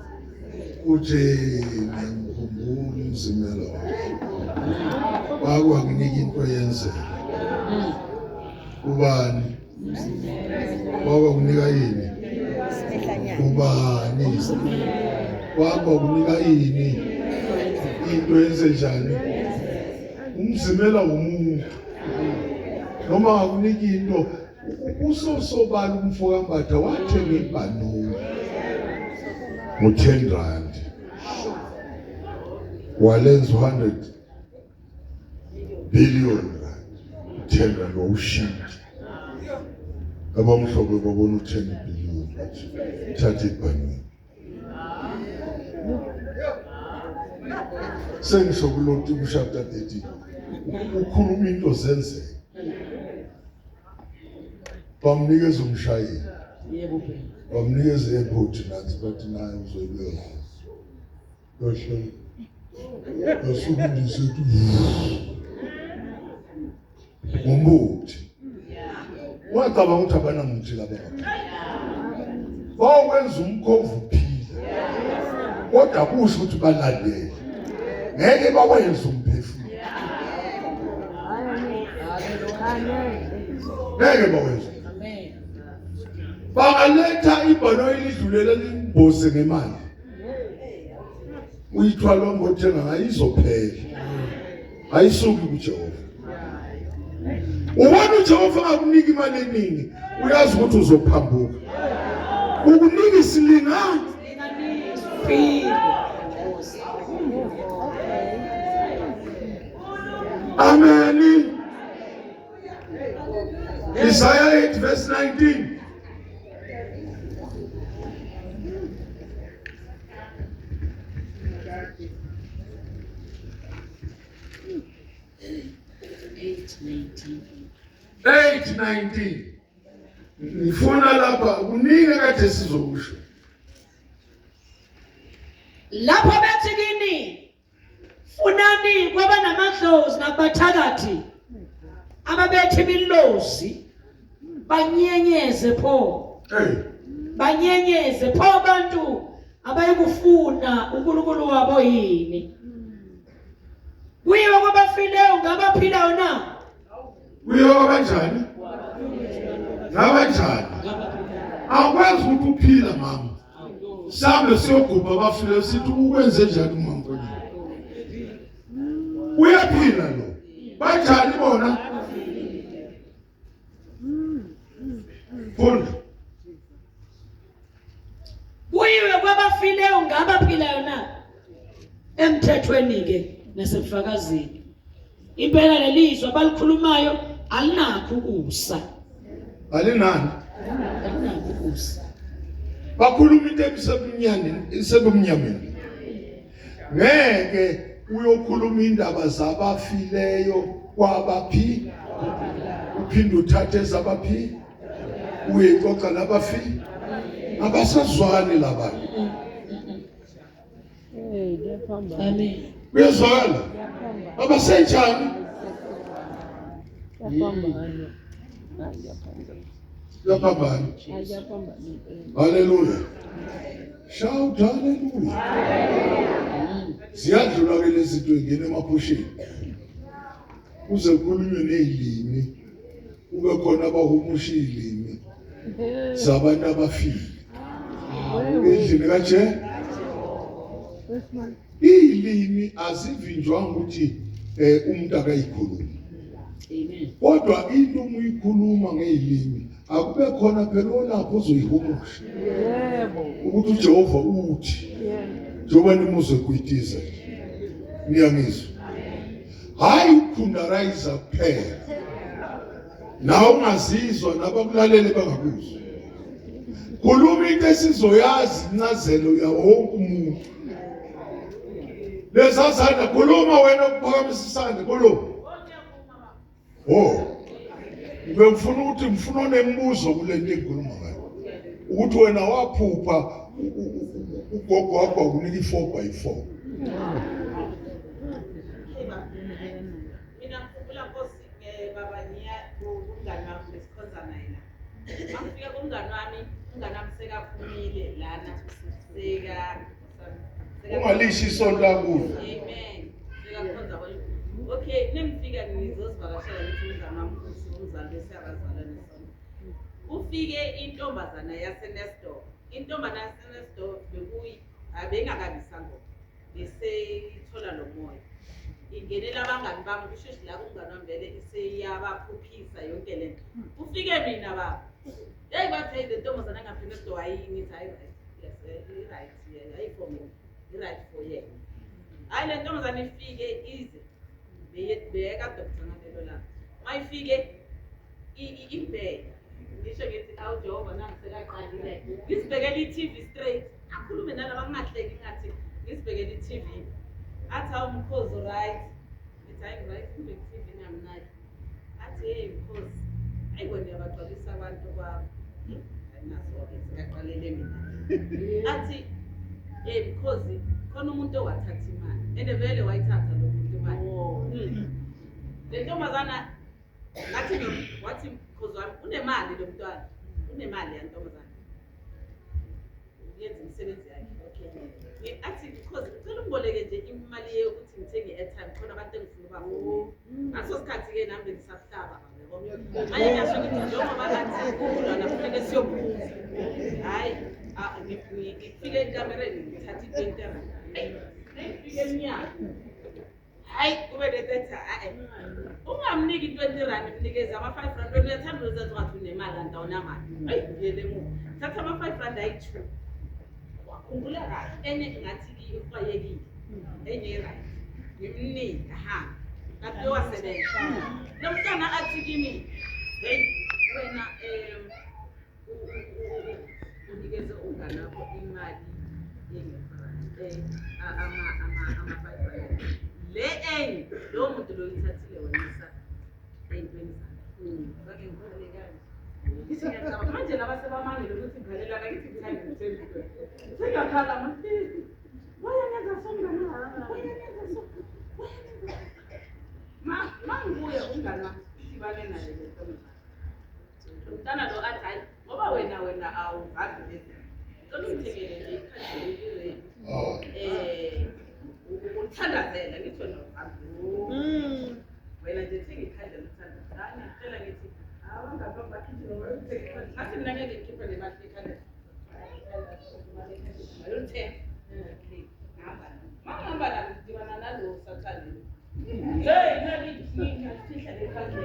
uje ngikhumbula umzimela wakho wakunika into yenzeka ubani wakunika yini ubani wakunika yini into yenze njani umzimela umuntu noma ngakunika into usosobala umfoka mbatha wathenga ibhanoyi ngo-10 rand walenza 100 billion rand 10 rand wawushintsha abamhlophe babona u-10 billion thatha ibhanoyi sengisho kuloti kuchapter 13 ukhuluma into zenzeka bamnikeza umshayeli Yebo. bamnikeza airport nathi bathi naye uzoyibeka kahle yasuka ndisethi ngombuthi wacabanga ukuthi abanamuntu laba bawukwenza umkhovu uphila kodwa kusho ukuthi balandele ngeke bakwenza umphefumulo ngeke bakwenza. Bangaletha ibhanoyi lidlulela limbose ngemali. Uyithwala ngothenga ngayizophela. Ayisuki kuJehova. Ubona uJehova ngakunika imali eningi, uyazi ukuthi uzophambuka. Ukunika isilingana. Amen. Isaiah 8 verse 19. Eight 19. Ngifuna lapha kuningi kade sizokusho. Lapho bethi kini funani kwabanamahlozi nabathakathi ababethi imilozi banyenyeze pho. Banyenyeze pho abantu abayikufuna uNkulunkulu wabo yini. Kuyiwa kwabafileyo ngabaphilayo na? Kuyiwa kanjani? Ngabanjani? Akwazi ukuthi uphila mama. Sambe siyogubha abafileyo sithi ukwenze njani uMankonyane? Uyaphila lo. Banjani bona? Funda. ebuthweni-ke nasebufakazini. Impela lelizwe abalikhulumayo alinakho ukusa. Alinani. Alinakho ukusa. Bakhuluma into isebumnyameni. Ngeke uyokhuluma indaba zabafileyo kwabaphi. Uphinde uthathe ezabaphi. Uyexoxa nabafi. Abasazwani labantu. Amen. Uyezwakala? Abasenjani? Yapambana. Hallelujah. Shout hallelujah. Ziyadlula ke lezi zinto ngene emaphusheni. Kuze kukhulunywe nezilimi. Kube khona abahumusha izilimi zabantu abafile. Endlini kanje izilimi azivinjwanga ukuthi umuntu akayikhuluma. Amen. Kodwa into uyikhuluma ngezilimi akube khona phela olapho uzoyihumusha. Yebo. Ukuthi uJehova uthi njengoba nimuzwe kwitiza. Niyangizwa. Hayi ukhundarayiza kuphela. Na ungazizwa nabakulalele bangakuzwa. Khuluma into esizoyazi incazelo ya wonke umuntu. Lezazana khuluma wena ukuphakamisa isandla khuluma. Oh. Ngifuna ukuthi ngifuna onembuzo kule nto engikhuluma ngayo. Ukuthi wena waphupha ugogo wakho akunika i4x4. Mina ngikhumbula Nkosi baba niya umngane wami besikhonzana yena. Mangifika kumngane wami, umngane wami sekaphumile lana seka Ungalishi isonto lakuyo. Amen. Sekakhonza kwayo. Okay, nemfika ngizosivakashela ngithi umngane wami uzalwe siyabazalana nesonto. Ufike intombazana yaseNestor. Intombazana yaseNestor bekuyi abengakabi sangoma. Bese ithola lo moya. Ingenela abangani bami kusheshi la kumngane wami vele iseyabaphuphisa yonke lento. Ufike mina baba. Hey bathe le ntombazana ngaphela eStor ayingithi hayi right. Yes, right. Hayi for me. Right for yena. Hayi le ntombazana ifike ize. Beyeka Dr. Ngalelo la. Mayifike ibheke. Ngisho ngithi awu Jehova nangisekaqalile. Ngisibhekela iTV straight. Akhulume nalaba ngahleki ngathi ngisibhekela iTV. Athi awumkhozi right. Ngithi hayi right kumbe iTV namnali. Athi hey mkhozi. Ayibona yabagcwalisa abantu kwabo. Ayinaso ngisekaqalile mina. Athi hey mkhozi khona umuntu owathatha imali. Ende vele wayithatha lo muntu imali. Le ntombazana athi wathi mkhozi wami unemali lo mntwana. Unemali ya ntombazana. Yenza umsebenzi yakhe. Okay. Athi mkhozi ucela umboleke nje imali yokuthi ngithenge airtime khona abantu engifuna bafuna. Ngaso sikhathi ke nami ngisahlaba yabo. Manje ngisho ngithi njengoba bathi kulona kufanele siyobuza. Hayi ngifike ekamereni ngithatha i20 rand. Ngifike eminyaka. Hayi kube lethetha ungamniki i20 rand mnikeze ama5 rand wena uyathanda uzenza ngathi unemali andawunamali. Hayi ngiyele mu. Thatha ama5 rand ayi2. Wakhumbula kahle enye ngathi ifayekile. Enye right. Ngimniki aha. Ngathi wasebenza. Lo mntwana athi kimi hey wena unikeze ungane wakho imali ama5 rand. Le enye lo muntu lo ithathile wena eyintweni zakhe. Ngake ngikhole kanje. Ngithi ngiyacabanga manje labasebamangele ukuthi ngikhalela ngakithi ngithanda ngithembe. Sengakhala manje. Wayenza somngane wami. Wayenza so. Mangibuye umngane wami sibane naye le ntombi. Umntana lo athi hayi ngoba wena awuvazi lezi. Ngizongithekele nje ikhadi uthandazela ngithi wena uhambe. Wena nje sengikhanda uthandazela. Ngicela ngithi abangaba bakithi ngoba ngathi mina ngeke ngikhiphe le mali ekhanda. Ayothe. Okay. Ngihamba la ngidibana nalo sathane. Hey, nani ngifihla lekhanda.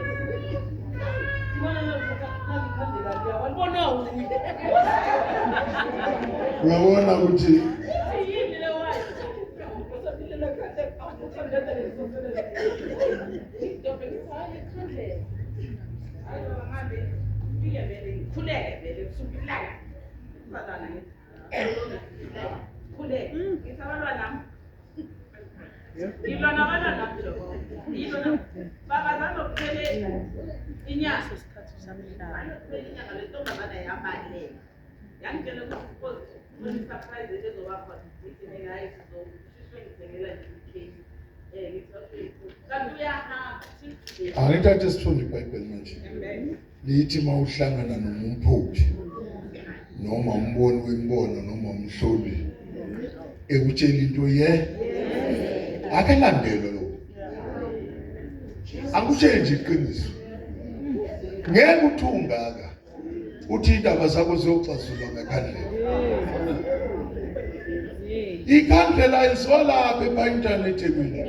Ngibona lo sathane khandela liya. Wabona Uyabona ukuthi yini le wayo. Usaphile lekhanda. ngihambe ngifike vele ngikhuleke vele kusukilala bazana khuleke ngisabantwana yilo nabantwana yilo baba zanokuphele inyanga inyanga lentombazana yabaleka yangitshela ukuthi surprise ezoba khona ngithini ngayo sizongishishengela nje Angithathe isifundo iBhayibheli manje. Lithi mawuhlangana nomuphuphi noma umboni wembono noma umhloli ekutshela into akalandelo lo. Akutshela nje iqiniso. Ngeke uthi ungaka uthi indaba zakho ziyoxazulwa ngekhandlela. Ikhandlela isolapha epa-internet emini.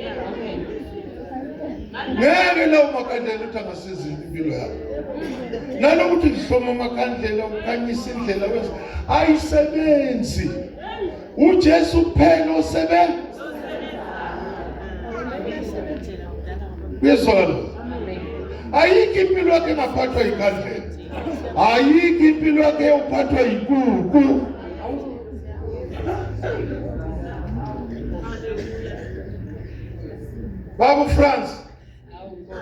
Ngeke lawo makhandlela uthi angasizini impilo yakho. Nalokuthi ngihloma amakhandlela ukukhanyisa indlela wethu ayisebenzi. uJesu kuphela osebenza. Uyezwakala? Ayikho impilo yakhe engaphathwa yikhandlela. Ayikho impilo yakhe uphathwa yinkukhu. Babu France,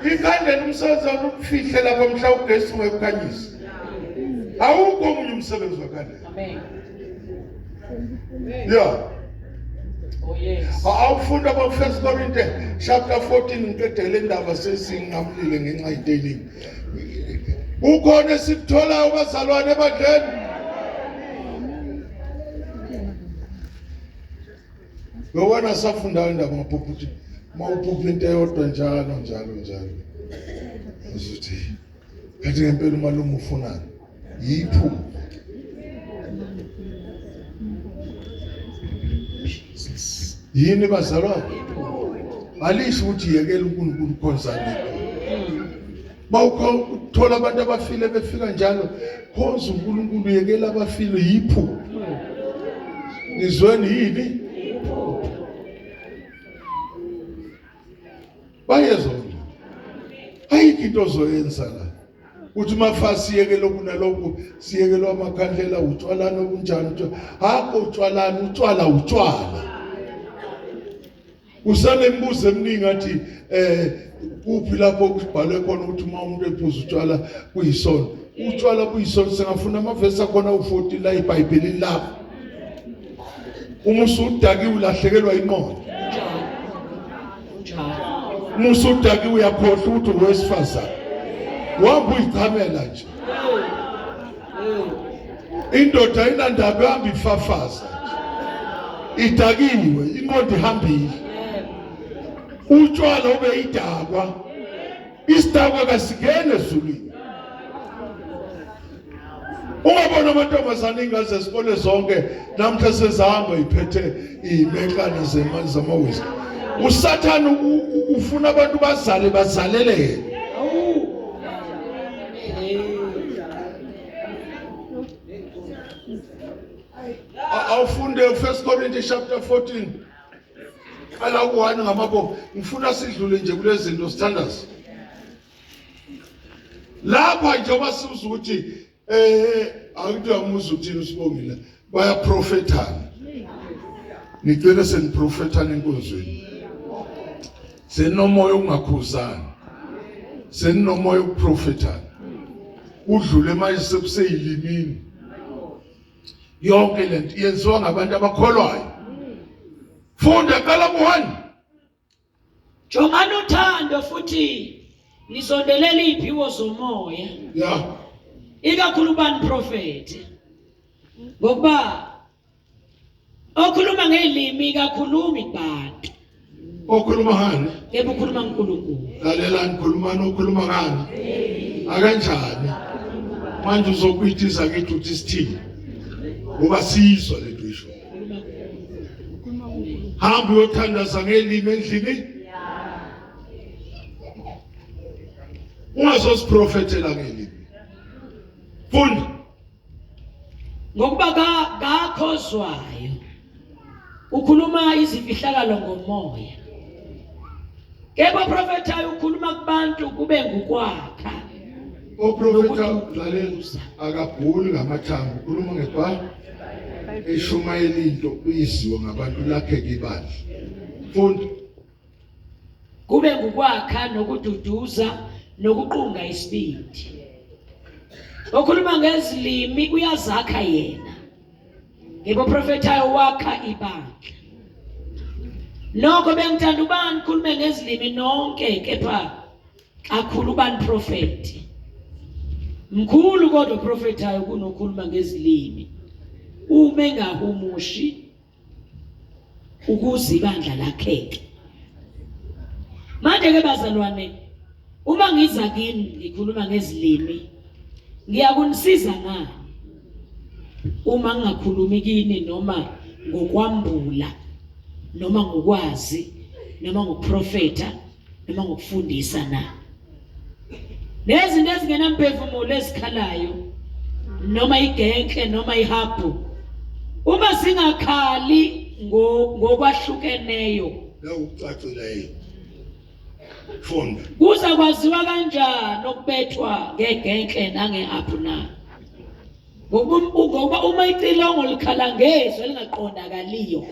ikhandlela umsebenzi wokufihle lapha mhla ugesi ungekukhanyisa. Awukho omunye umsebenzi wakhandlela. Amen. Yeah. Oh yes. Awufunda ba 1 Corinthians chapter 14 ngiqedele indaba sesingamlile ngenxa yetailing. Ukhona esithola abazalwane ebadleni. Yona safunda indaba ngaphuphuthe. Mawuphupha into eyodwa njalo. Uzuthi kanti ngempela umalume ufunani? Yiphupho. Yini bazalwane? Alisho ukuthi yekela uNkulunkulu khonzana. Mawukuthola abantu abafile befika njalo, khonza uNkulunkulu yekela abafile yiphupho. Nizweni yini? Bayezwa. Ayikho into ozoyenza la. Uthi mafasi yekela kunalokho siyekelwa amakhandlela utshwala nobunjani hakho utshwala. Usale mbuze eminingi athi kuphi lapho kubhalwe khona ukuthi uma umuntu ephuza utshwala kuyisono. Utshwala kuyisono singafuna amavesi akhona u40 la eBhayibhelini lapho. Uma usudaki ulahlekelwa inqondo. Uma usudaki uyakhohlwa ukuthi uwesifazana. Wambu ichamela nje. Indoda inandaba ihamba ifafaza. Idakiwe, inqondo ihambile. Utshwala ube idakwa. Isidakwa kasigene ezulwini. Ungabona amantombazane ingaze esikole zonke namhla sezahamba iphethe imekana zamawezi. Usathane ufuna abantu bazaleleke. Awufunde 1 Corinthians chapter 14. Ala uwani ngamabo ngifuna sidlule nje kulezi zinto sithandaza. Lapha njengoba sibuza ukuthi akuthi amuza uthini usibongile baya profethana. Ngicela seniprofethana enkonzweni. Senomoya ungakhuzani. Senomoya ukuprofethana. Udlule manje sebuseyilimini. Yonke lento yenziwa ngabantu abakholwayo. Funda qala ku1. Jongana uthando futhi nisondelele iziphiwo zomoya. Yeah. Ikakhulu bani prophet. Ngokuba okhuluma ngelimi kakhulumi kubantu. Okhuluma ngani? Yebo ukhuluma uNkulunkulu. Lalela ngikhuluma nokhuluma ngani? Akanjani? Manje uzokwithiza ngithi uthi sithini? Ngoba sizwa lento isho. Hamba uyothandaza ngelimi endlini. Ungazosiprofethela ngelimi. Funda. Ngokuba kakhozwayo. Ukhuluma izifihlakalo ngomoya. Kebo prophethayo ukhuluma kubantu kube ngukwakha. Oprofeta lalela akabhuli ngamathambo ukhuluma ngebhala eshumayela into uyiziwe ngabantu lakheke ibandla. Mfundi kube ngukwakha nokududuza nokuqunga isibindi. Okhuluma ngezilimi uyazakha yena. Yebo profetayo wakha ibandla. Nokho bengithanda ubani khulume ngezilimi nonke kepha kakhulu ubani profeti. Mkhulu kodwa profetayo kunokhuluma ngezilimi. Uma engahumushi ukuze ibandla lakheke. Manje ke bazalwane, uma ngiza kini ngikhuluma ngezilimi, ngiyakunisiza ngani? Uma ngingakhulumi kini noma ngokwambula, noma ngokwazi, noma ngokuprofeta, noma ngokufundisa na. Lezinto ezingenamphefumulo ezikhalayo, noma igenhle noma ihabhu, uma singakhali ngokwahlukeneyo, ukucacileyo. Funda. Kuza kwaziwa kanjani ukubethwa ngegenhle nangehabhu na? Ngoba uma icilongo likhala ngezwi lingaqondakaliyo,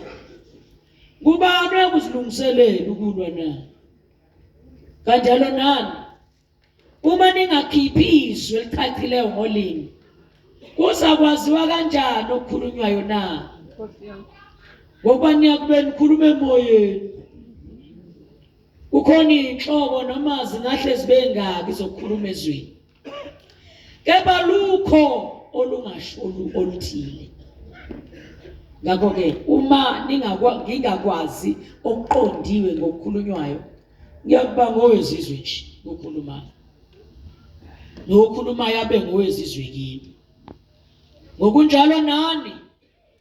kubani ukuzilungiselela ukulwa na? Kanjalo nani? Uma ningakhiphi izwi elichachileyo ngolimi, kuza kwaziwa kanjani okukhulunywayo na? Ngoba niyakube nikhulume emoyeni. Ukhona inhlobo noma zingahle zibe ngaki zokukhuluma ezweni. Kepha lukho olungasho oluthile. Ngakho ke uma ngingakwazi okuqondiwe ngokukhulunywayo, ngiyakuba ngowezizwe nje ukukhuluma. Nokhulumayo abe ngowezizwe kimi. Ngokunjalo nani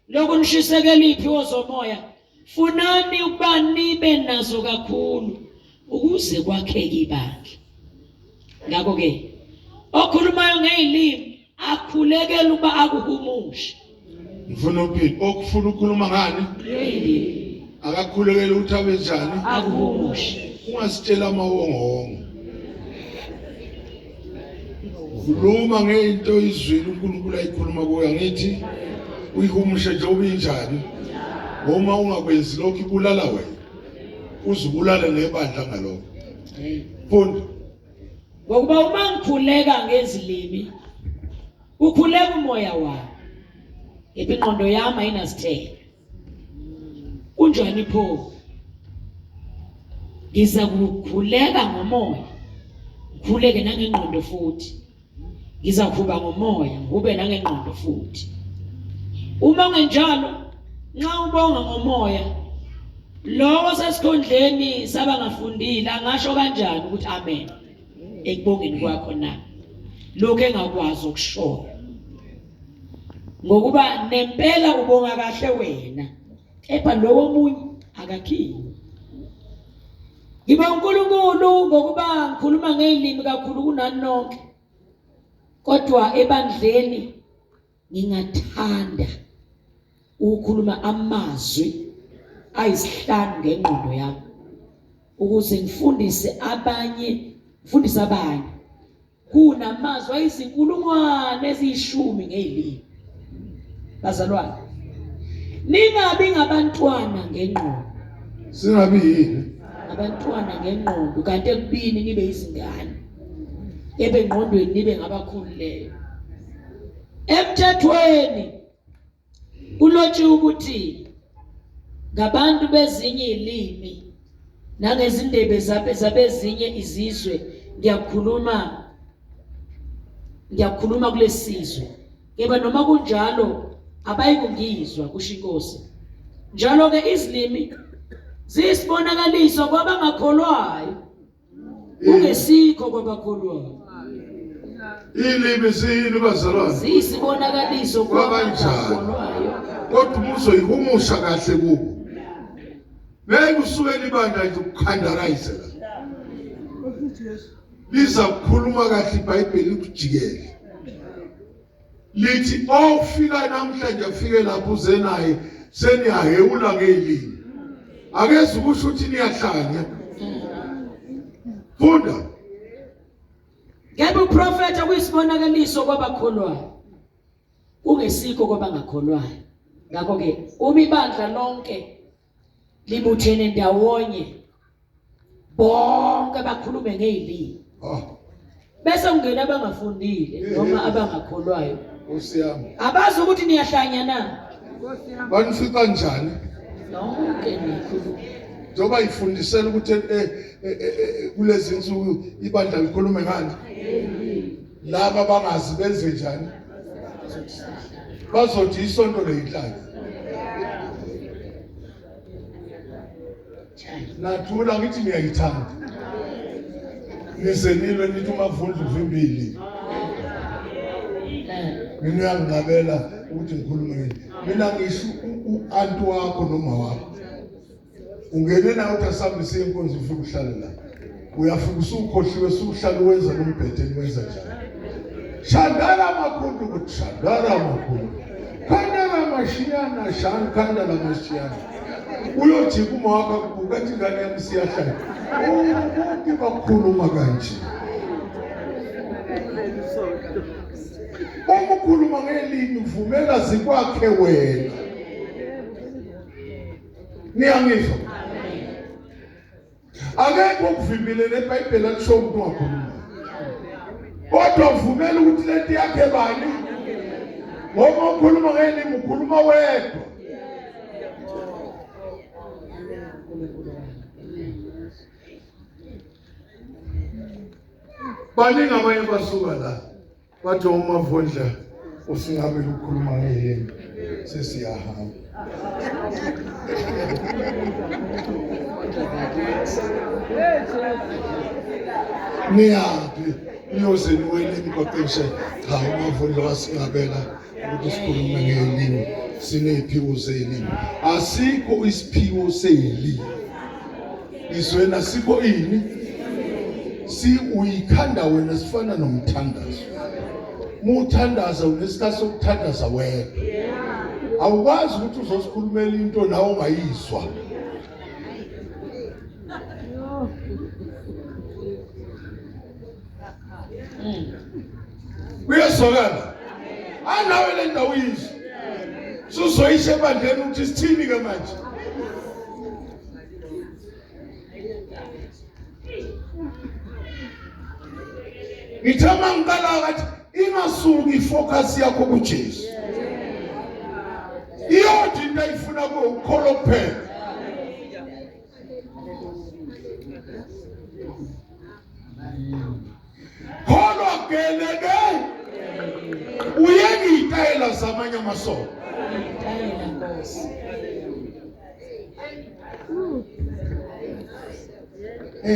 lokhu nishisekela iphiwo zomoya, funani ukuba nibe nazo kakhulu ukuze kwakheke ibandla. Ngakho ke okhulumayo ngezilimi akhulekela ukuba akuhumushe. Ngifuna ukuphila okufuna ukukhuluma ngani? Ngezilimi Akakhulekela ukuthi abe njani? akuhumushe. Ungasitshela amawongo. Khuluma ngento izwini uNkulunkulu ayikhuluma kuyo ngithi uyihumushe nje ubinjani. Uma ungakwenzi lokho ibulala wena. Uzubulala nebandla ngalokho. Funda. Ngokuba uma ngikhuleka ngezilimi, ukhuleka umoya wami. Ingqondo yami ayinasithelo. Kunjani pho? Ngiza kukhuleka ngomoya, ngikhuleke nangengqondo futhi. Ngiza kuba ngomoya, ngube nangengqondo futhi. Uma ngenjalo, nxa ubonga ngomoya, lowo sesikhondleni sabangafundile angasho kanjani ukuthi amen ekubongeni kwakho na? Lokho engakwazi ukushola. Ngokuba nempela ubonga kahle wena, kepha lowo munye akakhiwe. Ngibonga uNkulunkulu ngokuba ngikhuluma ngezilimi kakhulu kunani nonke. Kodwa ebandleni ngingathanda ukukhuluma amazwi ayisihlanu ngengqondo yami ukuze ngifundise abanye kunamazwi ayizinkulungwane eziyishumi ngezilimi. Bazalwane, ningabi ngabantwana ngengqondo. Singabi yini? Abantwana ngengqondo kanti ekubini nibe izingane. Ebengqondweni nibe ngabakhulileyo. Emthethweni kulotshiwe ukuthi ngabantu bezinye izilimi nangezindebe zabezinye izizwe ngiyakhuluma kulesizwe. Kepha noma kunjalo abayikungizwa kusho Inkosi. Njalo ke izilimi zisibonakaliso kwabangakholwayo ungesikho kwabakholwayo. Ilimi zini bazalwane? Zisibonakaliso kwabangakholwayo. Kodwa umuzoyihumusha kahle kubo. Ngeke usukele ibandla nje ukukhandarayize la. Liza kukhuluma kahle iBhayibheli likujikele. Lithi ofika namhlanje afike lapho uze naye seniyahewula ngezilimi. Akeze ukusho ukuthi niyahlanya. Funda. Ngeke uprofeta kuyisibonakaliso kwabakholwayo. Kungesikho kwabangakholwayo. Ngakho ke uma ibandla lonke libuthene ndawonye bonke bakhulume ngezilimi. Bese ungena abangafundile noma abangakholwayo. Usiyami. Abazi ukuthi niyahlanya na? Banifika kanjani? Lonke nikhuluma. Njoba ifundisela ukuthi kulezi insuku ibandla likhulume ngani? Laba bangazi benze njani? Bazothi isonto leyihlala. Nathula ngithi ngiyayithanda. Nisenilwe nithi umavundlu vimbili. Mina uyangingabela ukuthi ngikhulume ngini. Mina ngisho u-anti wakho noma wakho. Ungene nawe uthi asambise inkonzo ufike uhlale la. Uyafika usukhohliwe usuhlala wenza lombhedeni wenza njani. Shandara makhulu ukuthi shandara makhulu. Khanda lamashiyana shan khanda lamashiyana. Uyothi kuma wakho kubuka athi ngane yami siyahlala. Bonke bakhuluma kanje. Uma ukhuluma ngelimi uvumela zikwakhe wena. Niyangizwa? Akekho okuvimbile neBhayibheli alisho umuntu ungakhuluma. Kodwa uvumela ukuthi lento yakhe bani? Ngoba ukhuluma ngelimi ukhuluma wedwa. Baningi abanye basuka la. Bathi umavundla usingabela ukukhuluma ngelimi sesiyahamba. Niyaphi niyoze niwele imqoqeshe cha umavundla wasingabela ukuthi sikhulume ngelimi sineziphiwo zelimi. Asikho isiphiwo selimi. Izwena asikho ini si uyikhanda wena sifana nomthandazo. Muthandaza unesikhathi sokuthandaza wedwa. Awukwazi ukuthi uzosikhulumela into nawe ungayizwa. Kuyezwakala. Anawe le ndawo uyizwa. Suzoyishe ebandleni ukuthi sithini ke manje? Ngithama ngicala ukuthi ingasuki ifocus yakho kuJesu. Iyothi into ayifuna ukukholo kuphela. Kholo ageleke. Uyeke itayela zamanye amasonto.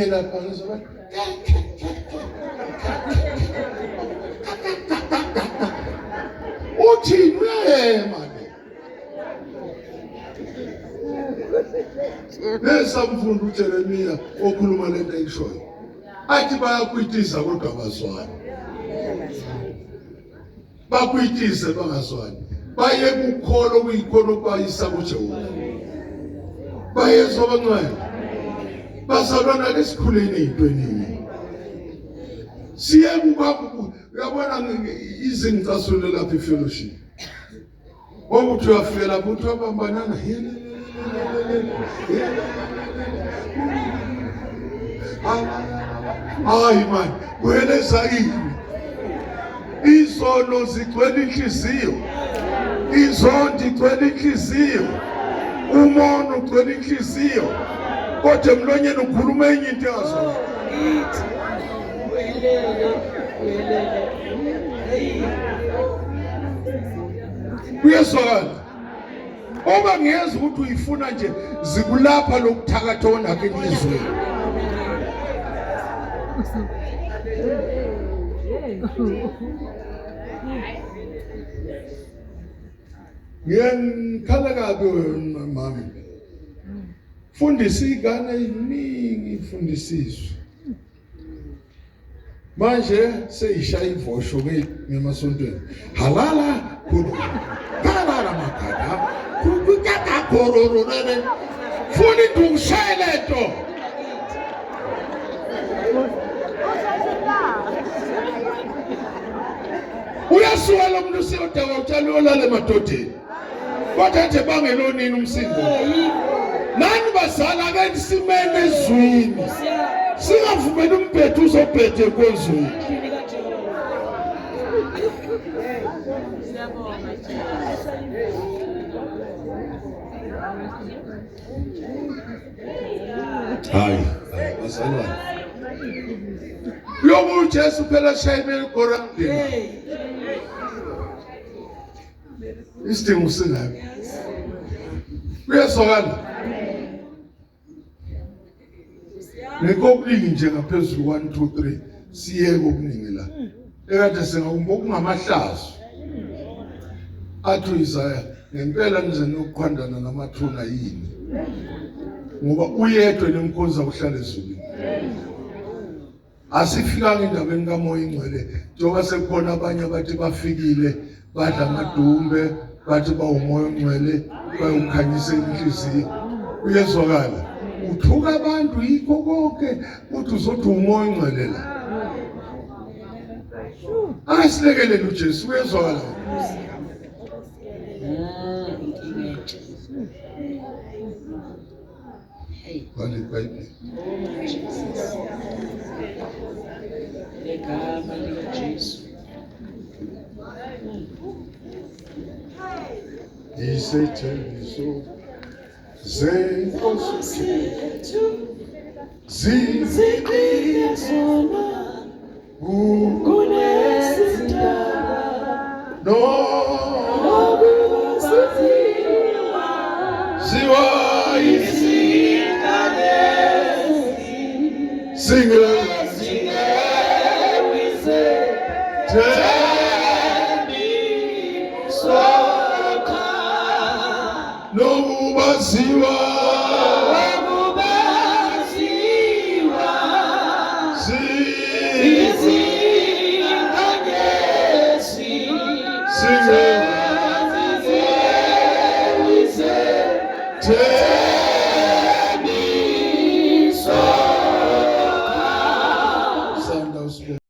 Lapha ngizoba uthini uyema le. Lesamfundo uJeremiya okhuluma lento ayishoyo. Athi bayakwitisa kodwa abazwani. Bakwitise bangazwani. Baye kukholo kuyikholo bayisa kuJehova. Bayezwa bangcwele. Bazalwana lesikhuleni ezintweni. Siye kukakhulu uyabona izingicasule lapha efellowship. Ukuthi uyafika lapho uthi abambanana hayi man kuheleza ini izono zigcwele inhliziyo, izondo igcwele inhliziyo, umono ugcwele inhliziyo, kodwa emlonyeni ukhuluma enye into yazo. Kuyezwakala. Uma ngiyeza ukuthi uyifuna nje zikulapha lokuthakatha onakho elizweni. Ngiyakhala kabi wena mama. Fundisa igane eziningi ifundisiswe. Manje seyishaya ivosho ngemasontweni. Halala kudu. Halala makada. Kukaka kororo nene. Funi tungshele to. Uyasuka lo muntu usiyodaka utshali olala emadodeni. Kodwa nje bangelonini umsindo. Nani bazala ake simene ezwini. Singavumeli umbhedo uzobhede kozweni. Hayi, bazalwane. Yobu uJesu phela shayine eGorandini. Isidingo singaphi? Kuyasokala. Nikokuningi nje ngaphezulu 1 2 3 siyeke okuningi la. Ekade singakubona okungamahlazo. Athu Isaya ngempela nize nokuqhandana namathuna yini? Ngoba uyedwa nemkhonza uhlala ezulwini. Asifikanga indabeni kaMoya Ingcwele njengoba sekukhona abanye abathi bafikile badla amadumbe bathi bawuMoya Ingcwele bayokhanyisa inhliziyo. Uyezwakala uthuka abantu yikho konke uthi uzothi uMoya Ingcwele la. Asilekelele uJesu uyezwakala. Vale Bible. Negama likaJesu. Isethembiso zenkosi Ziqine zona kunesindaba no ziwa singela nokubaziwa Singela